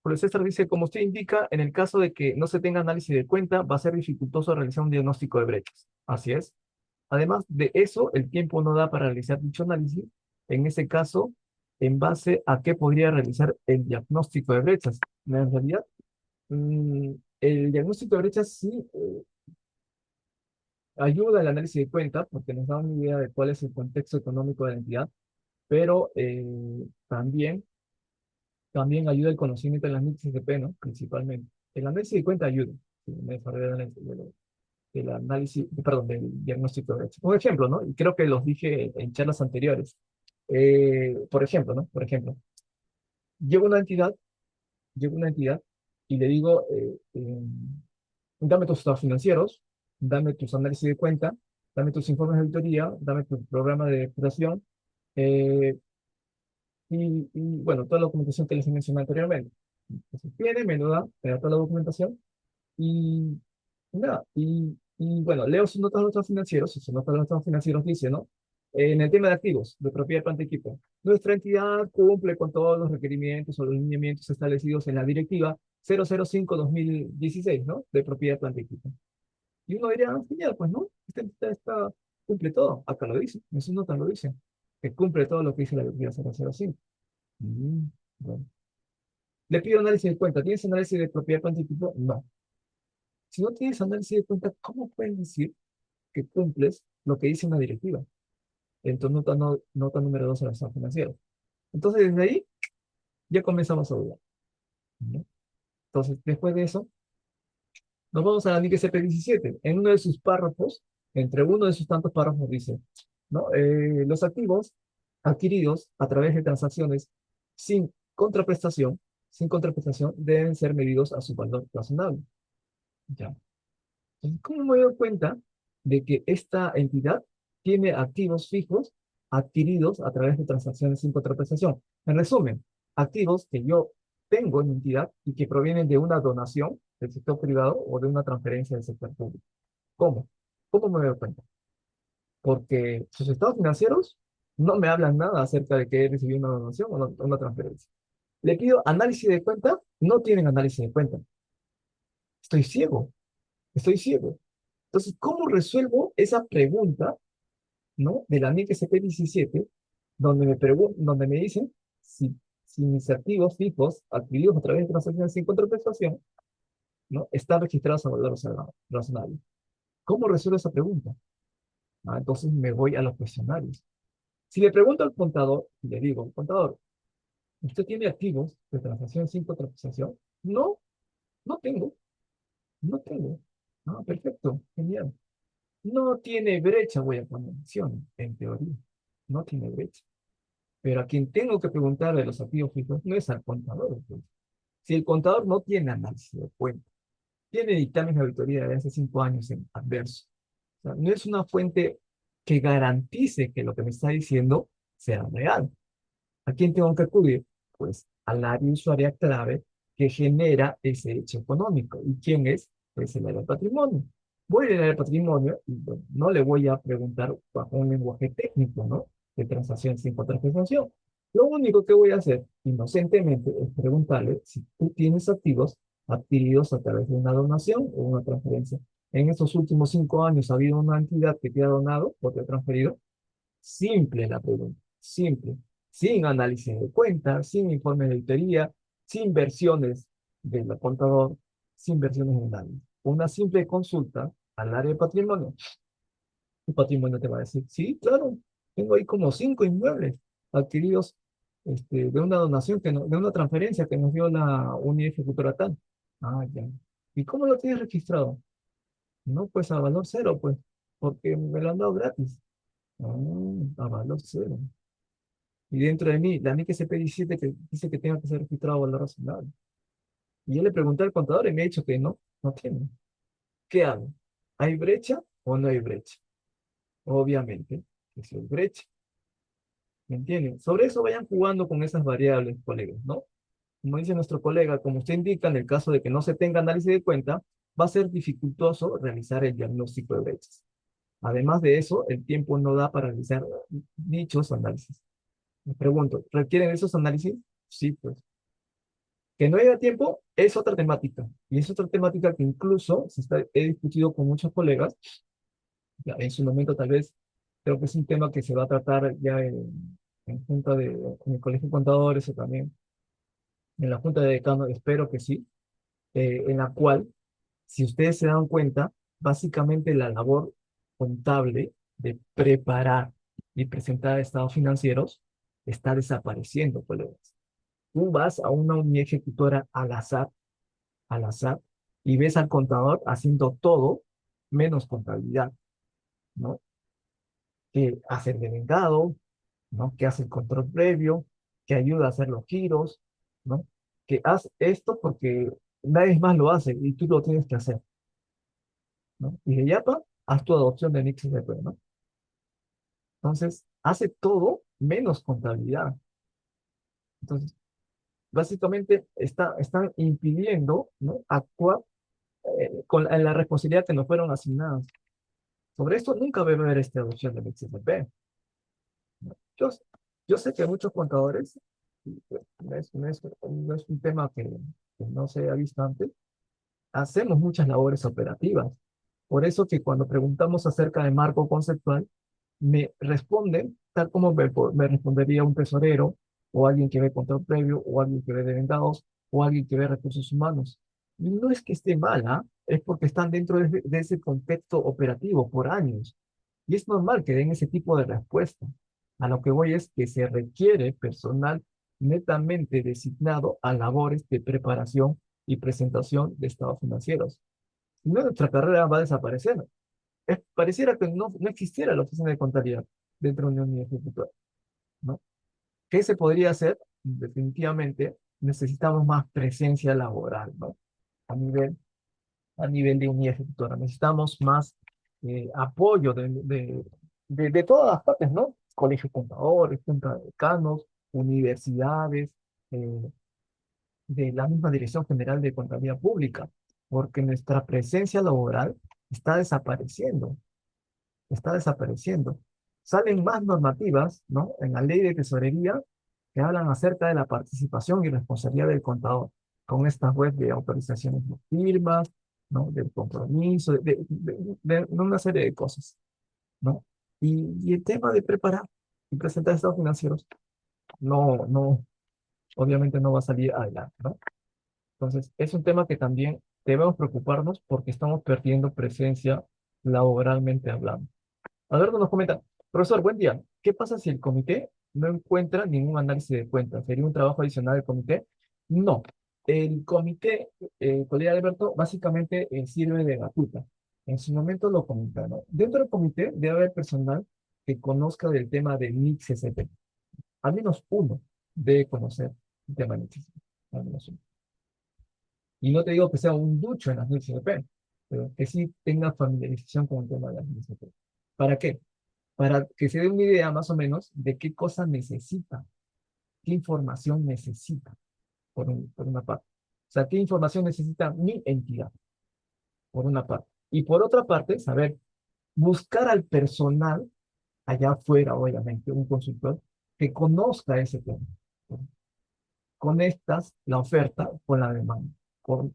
Julio César dice, como usted indica, en el caso de que no se tenga análisis de cuenta, va a ser dificultoso realizar un diagnóstico de brechas. Así es. Además de eso, el tiempo no da para realizar dicho análisis. En ese caso, ¿en base a qué podría realizar el diagnóstico de brechas? En realidad, el diagnóstico de brechas sí ayuda al análisis de cuenta porque nos da una idea de cuál es el contexto económico de la entidad, pero también ayuda el conocimiento de las NICs de P, ¿no? Principalmente. El análisis de cuenta ayuda. Sí, me desarrollo del análisis, perdón, del diagnóstico de brechas. Un ejemplo, ¿no? Y creo que los dije en charlas anteriores. Por ejemplo, ¿no? Por ejemplo, llego a una entidad, llego a una entidad y le digo, dame tus estados financieros, dame tus análisis de cuenta, dame tus informes de auditoría, dame tu programa de depuración, eh, bueno, toda la documentación que les mencioné anteriormente. Entonces, viene, me da toda la documentación y nada, bueno, leo sus notas de los estados financieros, y sus notas de los estados financieros dice, ¿no? En el tema de activos, de propiedad, planta y equipo, nuestra entidad cumple con todos los requerimientos o los lineamientos establecidos en la directiva 005/2016, ¿no? De propiedad, planta y equipo. Y uno diría, ah, genial, pues, ¿no? Esta entidad cumple todo, acá lo dice, en sus notas lo dice, que cumple todo lo que dice la directiva 005. Mm, bueno. Le pido análisis de cuenta. ¿Tienes análisis de propiedad, planta y equipo? No. Si no tienes análisis de cuenta, ¿cómo puedes decir que cumples lo que dice una directiva? Entonces, nota número 2 de la estados financieros. Entonces, desde ahí ya comenzamos a dudar, ¿no? Entonces, después de eso, nos vamos a la NIC SP17. En uno de sus párrafos, entre uno de sus tantos párrafos, dice, ¿no? Los activos adquiridos a través de transacciones sin contraprestación, sin contraprestación, deben ser medidos a su valor razonable. Ya. Entonces, ¿cómo me doy cuenta de que esta entidad tiene activos fijos adquiridos a través de transacciones sin contraprestación? En resumen, activos que yo tengo en mi entidad y que provienen de una donación del sector privado o de una transferencia del sector público. ¿Cómo? ¿Cómo me doy cuenta? Porque sus estados financieros No me hablan nada acerca de que he recibido una donación o una transferencia. Le pido análisis de cuenta, no tienen análisis de cuenta. Estoy ciego, estoy ciego. Entonces, ¿cómo resuelvo esa pregunta, ¿no? De la NIC SP17, donde me dicen si mis activos fijos adquiridos a través de transacciones sin contraprestación, ¿no? Están registrados a valor razonable. ¿Cómo resuelvo esa pregunta? Entonces me voy a los cuestionarios. Si le pregunto al contador, le digo, contador, ¿usted tiene activos de transacción sin contraprestación? No, no tengo, no tengo. Perfecto, genial. No tiene brecha, voy a poner opción, en teoría. No tiene brecha. Pero a quien tengo que preguntarle los activos fijos no es al contador, pues. Si el contador no tiene análisis de cuenta, tiene dictámenes de auditoría de hace 5 años en adverso. O sea, no es una fuente que garantice que lo que me está diciendo sea real. ¿A quién tengo que acudir? Pues al área usuaria clave que genera ese hecho económico. ¿Y quién es? Pues el área de patrimonio. Voy al área de patrimonio y bueno, no le voy a preguntar bajo un lenguaje técnico, ¿no? De transacción sin contraprestación. Lo único que voy a hacer inocentemente es preguntarle si tú tienes activos adquiridos a través de una donación o una transferencia. En estos últimos 5 años ha habido una entidad que te ha donado o te ha transferido. Simple la pregunta, simple, sin análisis de cuentas, sin informe de auditoría, sin versiones del contador, sin versiones de nadie. Una simple consulta al área de patrimonio. Tu patrimonio te va a decir, sí, claro, tengo ahí como 5 inmuebles adquiridos de una donación, de una transferencia que nos dio la unidad ejecutora tal. Ya. ¿Y cómo lo tienes registrado? No, pues a valor cero, pues, porque me lo han dado gratis. A valor cero. Y dentro de mí, la NIC SP17 que dice que tenga que ser registrado a valor razonable. Y yo le pregunté al contador y me ha dicho que no, no tiene. ¿Qué hago? ¿Hay brecha o no hay brecha? Obviamente, que si hay brecha. ¿Me entienden? Sobre eso vayan jugando con esas variables, colegas, ¿no? Como dice nuestro colega, como usted indica, en el caso de que no se tenga análisis de cuenta, va a ser dificultoso realizar el diagnóstico de brechas. Además de eso, el tiempo no da para realizar dichos análisis. Me pregunto, ¿requieren esos análisis? Sí, pues. Que no haya tiempo es otra temática. Y es otra temática que incluso he discutido con muchos colegas. Ya, en su momento tal vez creo que es un tema que se va a tratar ya en el Colegio de Contadores o también en la Junta de Decanos, espero que sí, en la cual, si ustedes se dan cuenta, básicamente la labor contable de preparar y presentar estados financieros está desapareciendo, colegas. Tú vas a una unidad ejecutora al azar, y ves al contador haciendo todo menos contabilidad, ¿no? Que hace el delegado, ¿no? Que hace el control previo, que ayuda a hacer los giros, ¿no? Que haz esto porque nadie más lo hace y tú lo tienes que hacer, ¿no? Y de Yapa, haz tu adopción de NixSP, ¿no? Entonces, hace todo menos contabilidad. Entonces, básicamente están impidiendo, ¿no? Actuar en la responsabilidad que nos fueron asignadas. Sobre esto nunca va a haber esta adopción del XFP. Yo, yo sé que muchos contadores, y, pues, no es un tema que no se ha visto antes, hacemos muchas labores operativas. Por eso que cuando preguntamos acerca de marco conceptual, me responden tal como me respondería un tesorero, o alguien que ve control previo, o alguien que ve devengados, o alguien que ve recursos humanos. Y no es que esté mala, es porque están dentro de ese contexto operativo por años. Y es normal que den ese tipo de respuesta. A lo que voy es que se requiere personal netamente designado a labores de preparación y presentación de estados financieros. Si no, nuestra carrera va a desaparecer. Pareciera que no existiera la oficina de contabilidad dentro de una unidad ejecutora, ¿no? ¿Qué se podría hacer? Definitivamente necesitamos más presencia laboral, ¿no? A nivel, a nivel de unidad ejecutora. Necesitamos más apoyo de todas las partes, ¿no? Colegio de contadores, junta de decanos, universidades, eh, de la misma Dirección General de Contabilidad Pública, porque nuestra presencia laboral está desapareciendo, está desapareciendo. Salen más normativas, ¿no? En la ley de tesorería que hablan acerca de la participación y responsabilidad del contador con estas webs de autorizaciones de firmas, ¿no? Del compromiso, de una serie de cosas, ¿no? Y el tema de preparar y presentar estados financieros, obviamente no va a salir adelante, ¿no? Entonces, es un tema que también debemos preocuparnos porque estamos perdiendo presencia laboralmente hablando. Alberto nos comenta, profesor, buen día. ¿Qué pasa si el comité no encuentra ningún análisis de cuentas? ¿Sería un trabajo adicional del comité? No. El comité, colega Alberto, básicamente sirve de batuta. En su momento lo comenta, ¿no? Dentro del comité debe haber personal que conozca del tema de NIC-CCP. Al menos uno debe conocer el tema de NIC-CCP. Al menos uno. Y no te digo que sea un ducho en las NIC-CCP, pero que sí tenga familiarización con el tema de las NIC-CCP. ¿Para qué? Para que se dé una idea más o menos de qué cosa necesita, qué información necesita, por una parte. O sea, qué información necesita mi entidad, por una parte. Y por otra parte, saber buscar al personal allá afuera, obviamente, un consultor que conozca ese tema. Conectas la oferta con la demanda,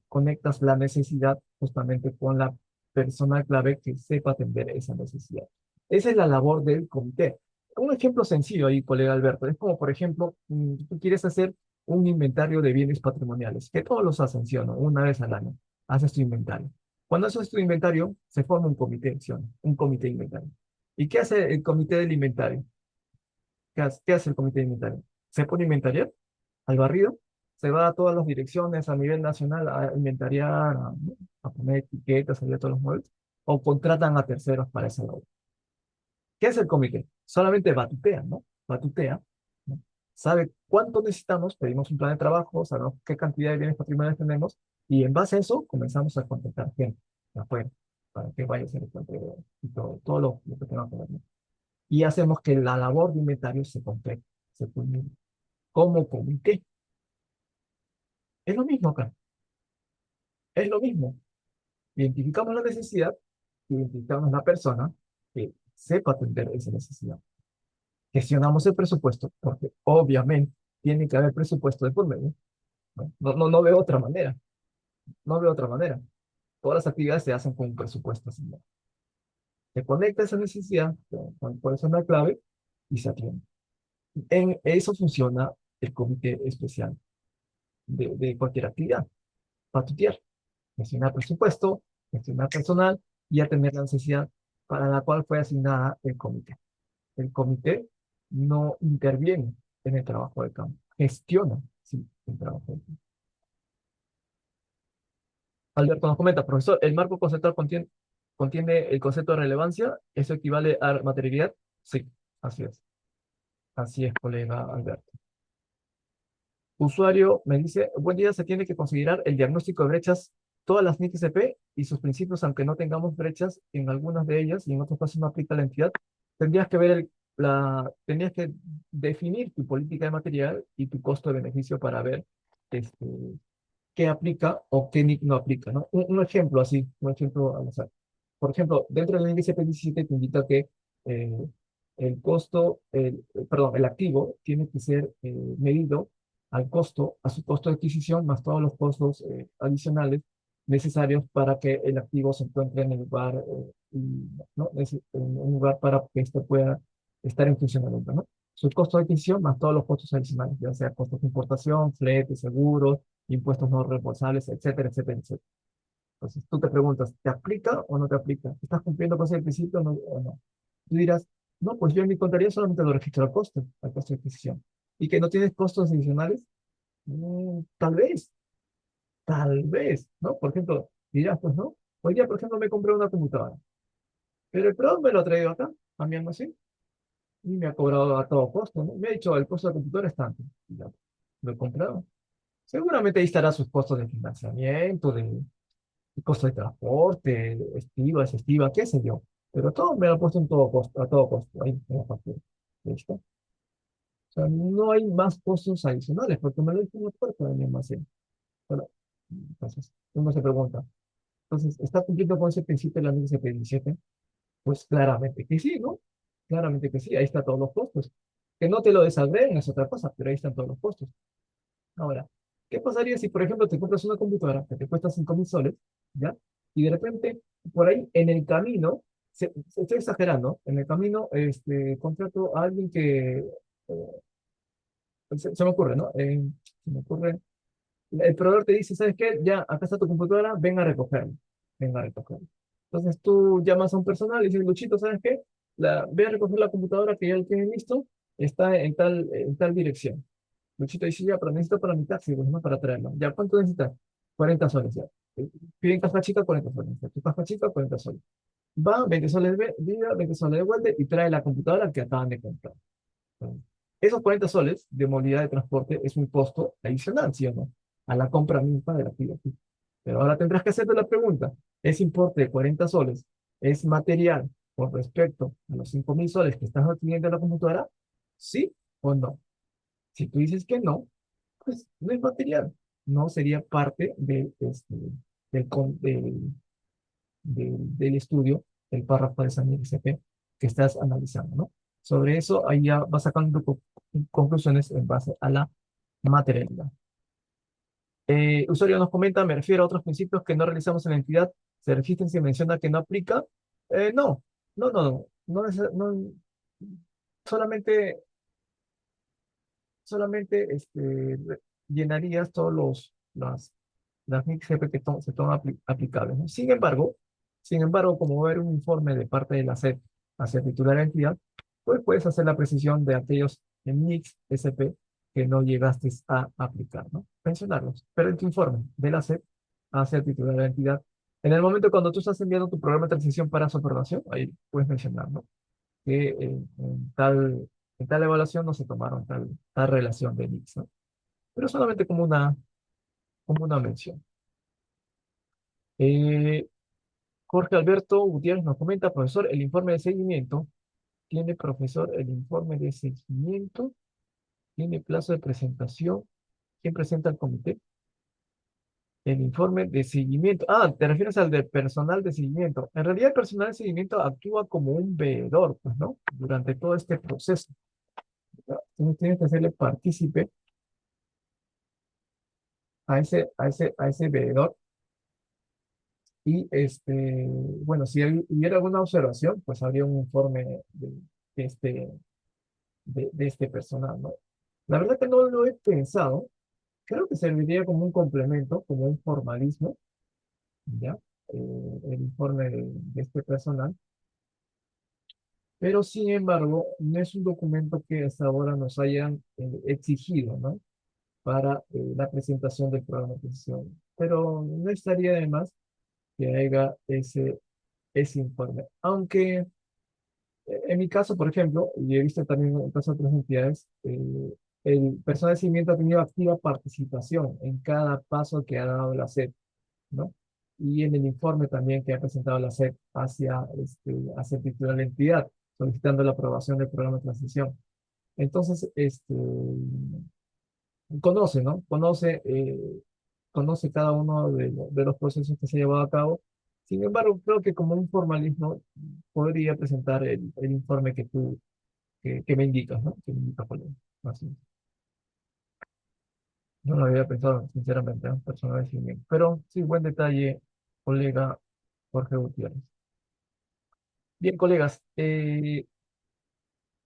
conectas la necesidad justamente con la persona clave que sepa atender esa necesidad. Esa es la labor del comité. Un ejemplo sencillo ahí, colega Alberto, es como, por ejemplo, tú quieres hacer un inventario de bienes patrimoniales, que todos los hacen, ¿sí o no? Una vez al año, haces tu inventario. Cuando haces tu inventario, se forma un comité, ¿sí o no? Un comité de inventario. ¿Y qué hace el comité del inventario? ¿Qué hace el comité de inventario? Se pone a inventariar al barrido, se va a todas las direcciones a nivel nacional a inventariar, a poner etiquetas, a todos los muebles, o contratan a terceros para esa labor. ¿Qué es el comité? Solamente batutea, ¿no? Batutea, ¿no? Sabe cuánto necesitamos, pedimos un plan de trabajo, sabemos qué cantidad de bienes patrimoniales tenemos, y en base a eso comenzamos a contactar gente de afuera, para que vaya a hacer el plan y todo lo que tenga que ver, ¿no? Y hacemos que la labor de inventario se complete, se culmine. Como comité, es lo mismo acá, es lo mismo. Identificamos la necesidad, identificamos la persona que sepa atender esa necesidad. Gestionamos el presupuesto, porque obviamente tiene que haber presupuesto de por medio. No veo otra manera, no veo otra manera. Todas las actividades se hacen con un presupuesto asignado. Se conecta esa necesidad con el personal clave y se atiende. En eso funciona el comité especial de cualquier actividad, para tutear, gestionar presupuesto, gestionar personal y atender la necesidad para la cual fue asignada el comité. El comité no interviene en el trabajo de campo, gestiona, sí, el trabajo de campo. Alberto nos comenta, profesor, ¿el marco conceptual contiene el concepto de relevancia? ¿Eso equivale a materialidad? Sí, así es, colega Alberto. Usuario me dice, buen día, se tiene que considerar el diagnóstico de brechas, todas las NIC-CP y sus principios, aunque no tengamos brechas en algunas de ellas y en otros casos no aplica la entidad. Tendrías que ver tendrías que definir tu política de material y tu costo de beneficio para ver este, qué aplica o qué NIC no aplica, ¿no? Un ejemplo así, un ejemplo al azar. Por ejemplo, dentro del índice P17 te indica que eh, el costo, perdón, el activo tiene que ser medido al costo, a su costo de adquisición, más todos los costos adicionales necesarios para que el activo se encuentre en el lugar, ¿no? En un lugar para que éste pueda estar en funcionamiento, ¿no? Su costo de adquisición más todos los costos adicionales, ya sea costos de importación, flete, seguros, impuestos no reembolsables, etcétera, etcétera, etcétera. Entonces tú te preguntas, ¿te aplica o no te aplica? ¿Estás cumpliendo con ese requisito o no? Tú dirás, no, pues yo en mi contabilidad solamente lo registro al costo de adquisición. ¿Y que no tienes costos adicionales? Tal vez, ¿no? Por ejemplo, dirás, pues no. Hoy día, por ejemplo, me compré una computadora, pero el proveedor me lo ha traído acá, también así, y me ha cobrado a todo costo, ¿no? Me ha dicho, el costo de la computadora es tanto. Y ya, lo he comprado. Seguramente ahí estará sus costos de financiamiento, de costo de transporte, estiva, qué sé yo. Pero todo me lo ha puesto en todo costo, a todo costo, ahí en la factura. ¿Listo? O sea, no hay más costos adicionales, porque me lo dice una puerta de mi almacén. Bueno, entonces, uno se pregunta, entonces, ¿está cumpliendo con ese principio de la ley CP17? Pues claramente que sí, ¿no? Claramente que sí, ahí están todos los costos. Que no te lo desagreguen es otra cosa, pero ahí están todos los costos. Ahora, ¿qué pasaría si, por ejemplo, te compras una computadora que te cuesta 5.000 soles, ¿ya? Y de repente, por ahí, en el camino, estoy exagerando, en el camino, contrato a alguien que, se me ocurre, ¿no? Se me ocurre, el proveedor te dice, ¿sabes qué? Ya, acá está tu computadora, ven a recogerla, ven a recogerla. Entonces tú llamas a un personal y dices, Luchito, ¿sabes qué? Ve a recoger la computadora que ya lo tienen listo, está en tal dirección. Luchito dice, ya, pero necesito para mi taxi, pues, ¿no? Para traerlo. Ya, ¿cuánto necesitas? 40 soles, ya. Piden caja chica, 40 soles. Tu caja chica, 40 soles. Va, 20 soles vida, 20 soles devuelve y trae la computadora que acaban de comprar. Entonces, esos 40 soles de movilidad de transporte es un costo adicional, ¿sí o no? A la compra misma de la actividad. Pero ahora tendrás que hacerte la pregunta, ¿ese importe de 40 soles es material con respecto a los 5.000 soles que estás adquiriendo en la computadora? ¿Sí o no? Si tú dices que no, pues no es material, no sería parte del estudio, del párrafo de San XP que estás analizando, ¿no? Sobre eso, ahí ya vas sacando conclusiones en base a la materialidad. Usuario nos comenta, me refiero a otros principios que no realizamos en la entidad, se registran si menciona que no aplica. No, no, solamente, solamente llenarías todos las MIC-GP que se toman aplicables, ¿no? Sin embargo, como va a haber un informe de parte de la SEP hacia titular de entidad, pues puedes hacer la precisión de aquellos MIC-SP que no llegaste a aplicar, ¿no? Mencionarlos, pero en tu informe de la SEP hacia titular de entidad, en el momento cuando tú estás enviando tu programa de transición para su aprobación, ahí puedes mencionar, ¿no? Que en tal evaluación no se tomaron tal relación de MICs, ¿no? Pero solamente como una mención. Eh, Jorge Alberto Gutiérrez nos comenta, profesor, el informe de seguimiento. ¿Tiene, profesor, el informe de seguimiento? ¿Tiene plazo de presentación? ¿Quién presenta al comité? El informe de seguimiento. Ah, te refieres al de personal de seguimiento. En realidad, el personal de seguimiento actúa como un veedor, pues, ¿no? Durante todo este proceso, ¿no? Entonces, tienes que hacerle partícipe a ese veedor. Y bueno, si hubiera alguna observación, pues habría un informe de este, de este personal, ¿no? La verdad que no lo he pensado. Creo que serviría como un complemento, como un formalismo, ¿ya? El informe de este personal. Pero sin embargo, no es un documento que hasta ahora nos hayan exigido, ¿no? Para la presentación del programa de transición. Pero no estaría de más que haya ese informe. Aunque en mi caso, por ejemplo, y he visto también en caso de otras entidades, el personal de seguimiento ha tenido activa participación en cada paso que ha dado la SEP, ¿no? Y en el informe también que ha presentado la SEP hacia el titular de la entidad, solicitando la aprobación del programa de transición. Entonces, conoce, ¿no? Conoce cada uno de los procesos que se ha llevado a cabo. Sin embargo, creo que como un formalismo podría presentar el informe que me indicas, ¿no? Que me indicas, Julián. Así. No lo había pensado, sinceramente, ¿no? Personal de seguimiento. Pero sí, buen detalle, colega Jorge Gutiérrez. Bien, colegas, yo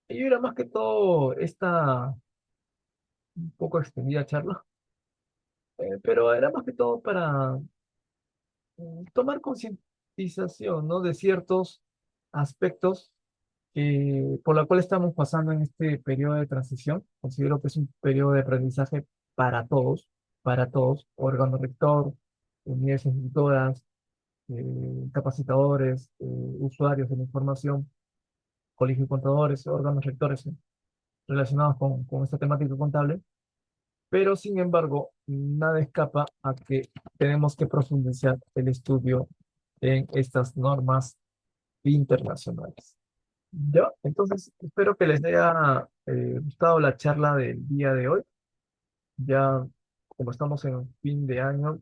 era más que todo esta un poco extendida charla, pero era más que todo para tomar concientización, ¿no? De ciertos aspectos por la cual estamos pasando en este periodo de transición. Considero que es un periodo de aprendizaje para todos, órgano rector, unidades ejecutoras, capacitadores, usuarios de la información, colegio de contadores, órganos rectores relacionados con esta temática contable, pero sin embargo, nada escapa a que tenemos que profundizar el estudio en estas normas internacionales. Ya, entonces espero que les haya gustado la charla del día de hoy. Ya, como estamos en fin de año,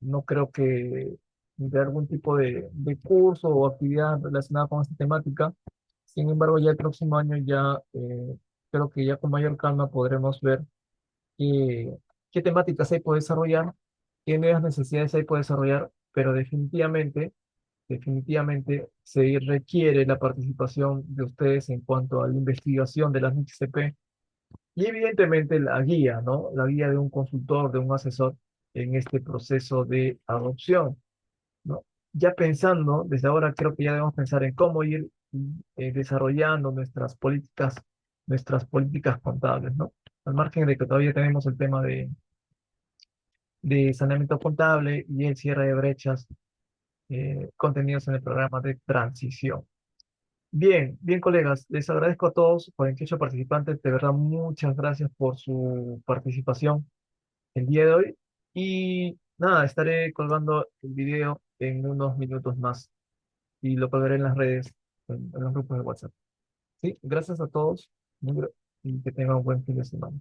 no creo que de algún tipo de curso o actividad relacionada con esta temática Sin embargo, ya el próximo año ya creo que ya con mayor calma podremos ver qué, qué temáticas hay por desarrollar, qué nuevas necesidades hay por desarrollar, pero definitivamente se requiere la participación de ustedes en cuanto a la investigación de las MIXTP y evidentemente la guía, ¿no? La guía de un consultor, de un asesor en este proceso de adopción, ¿no? Ya pensando, desde ahora creo que ya debemos pensar en cómo ir desarrollando nuestras políticas contables, ¿no? Al margen de que todavía tenemos el tema de saneamiento contable y el cierre de brechas contenidos en el programa de transición. Bien, bien, colegas, les agradezco a todos, 48 participantes, de verdad, muchas gracias por su participación el día de hoy. Y nada, estaré colgando el video en unos minutos más y lo colgaré en las redes, en los grupos de WhatsApp. Sí, gracias a todos y que tengan un buen fin de semana.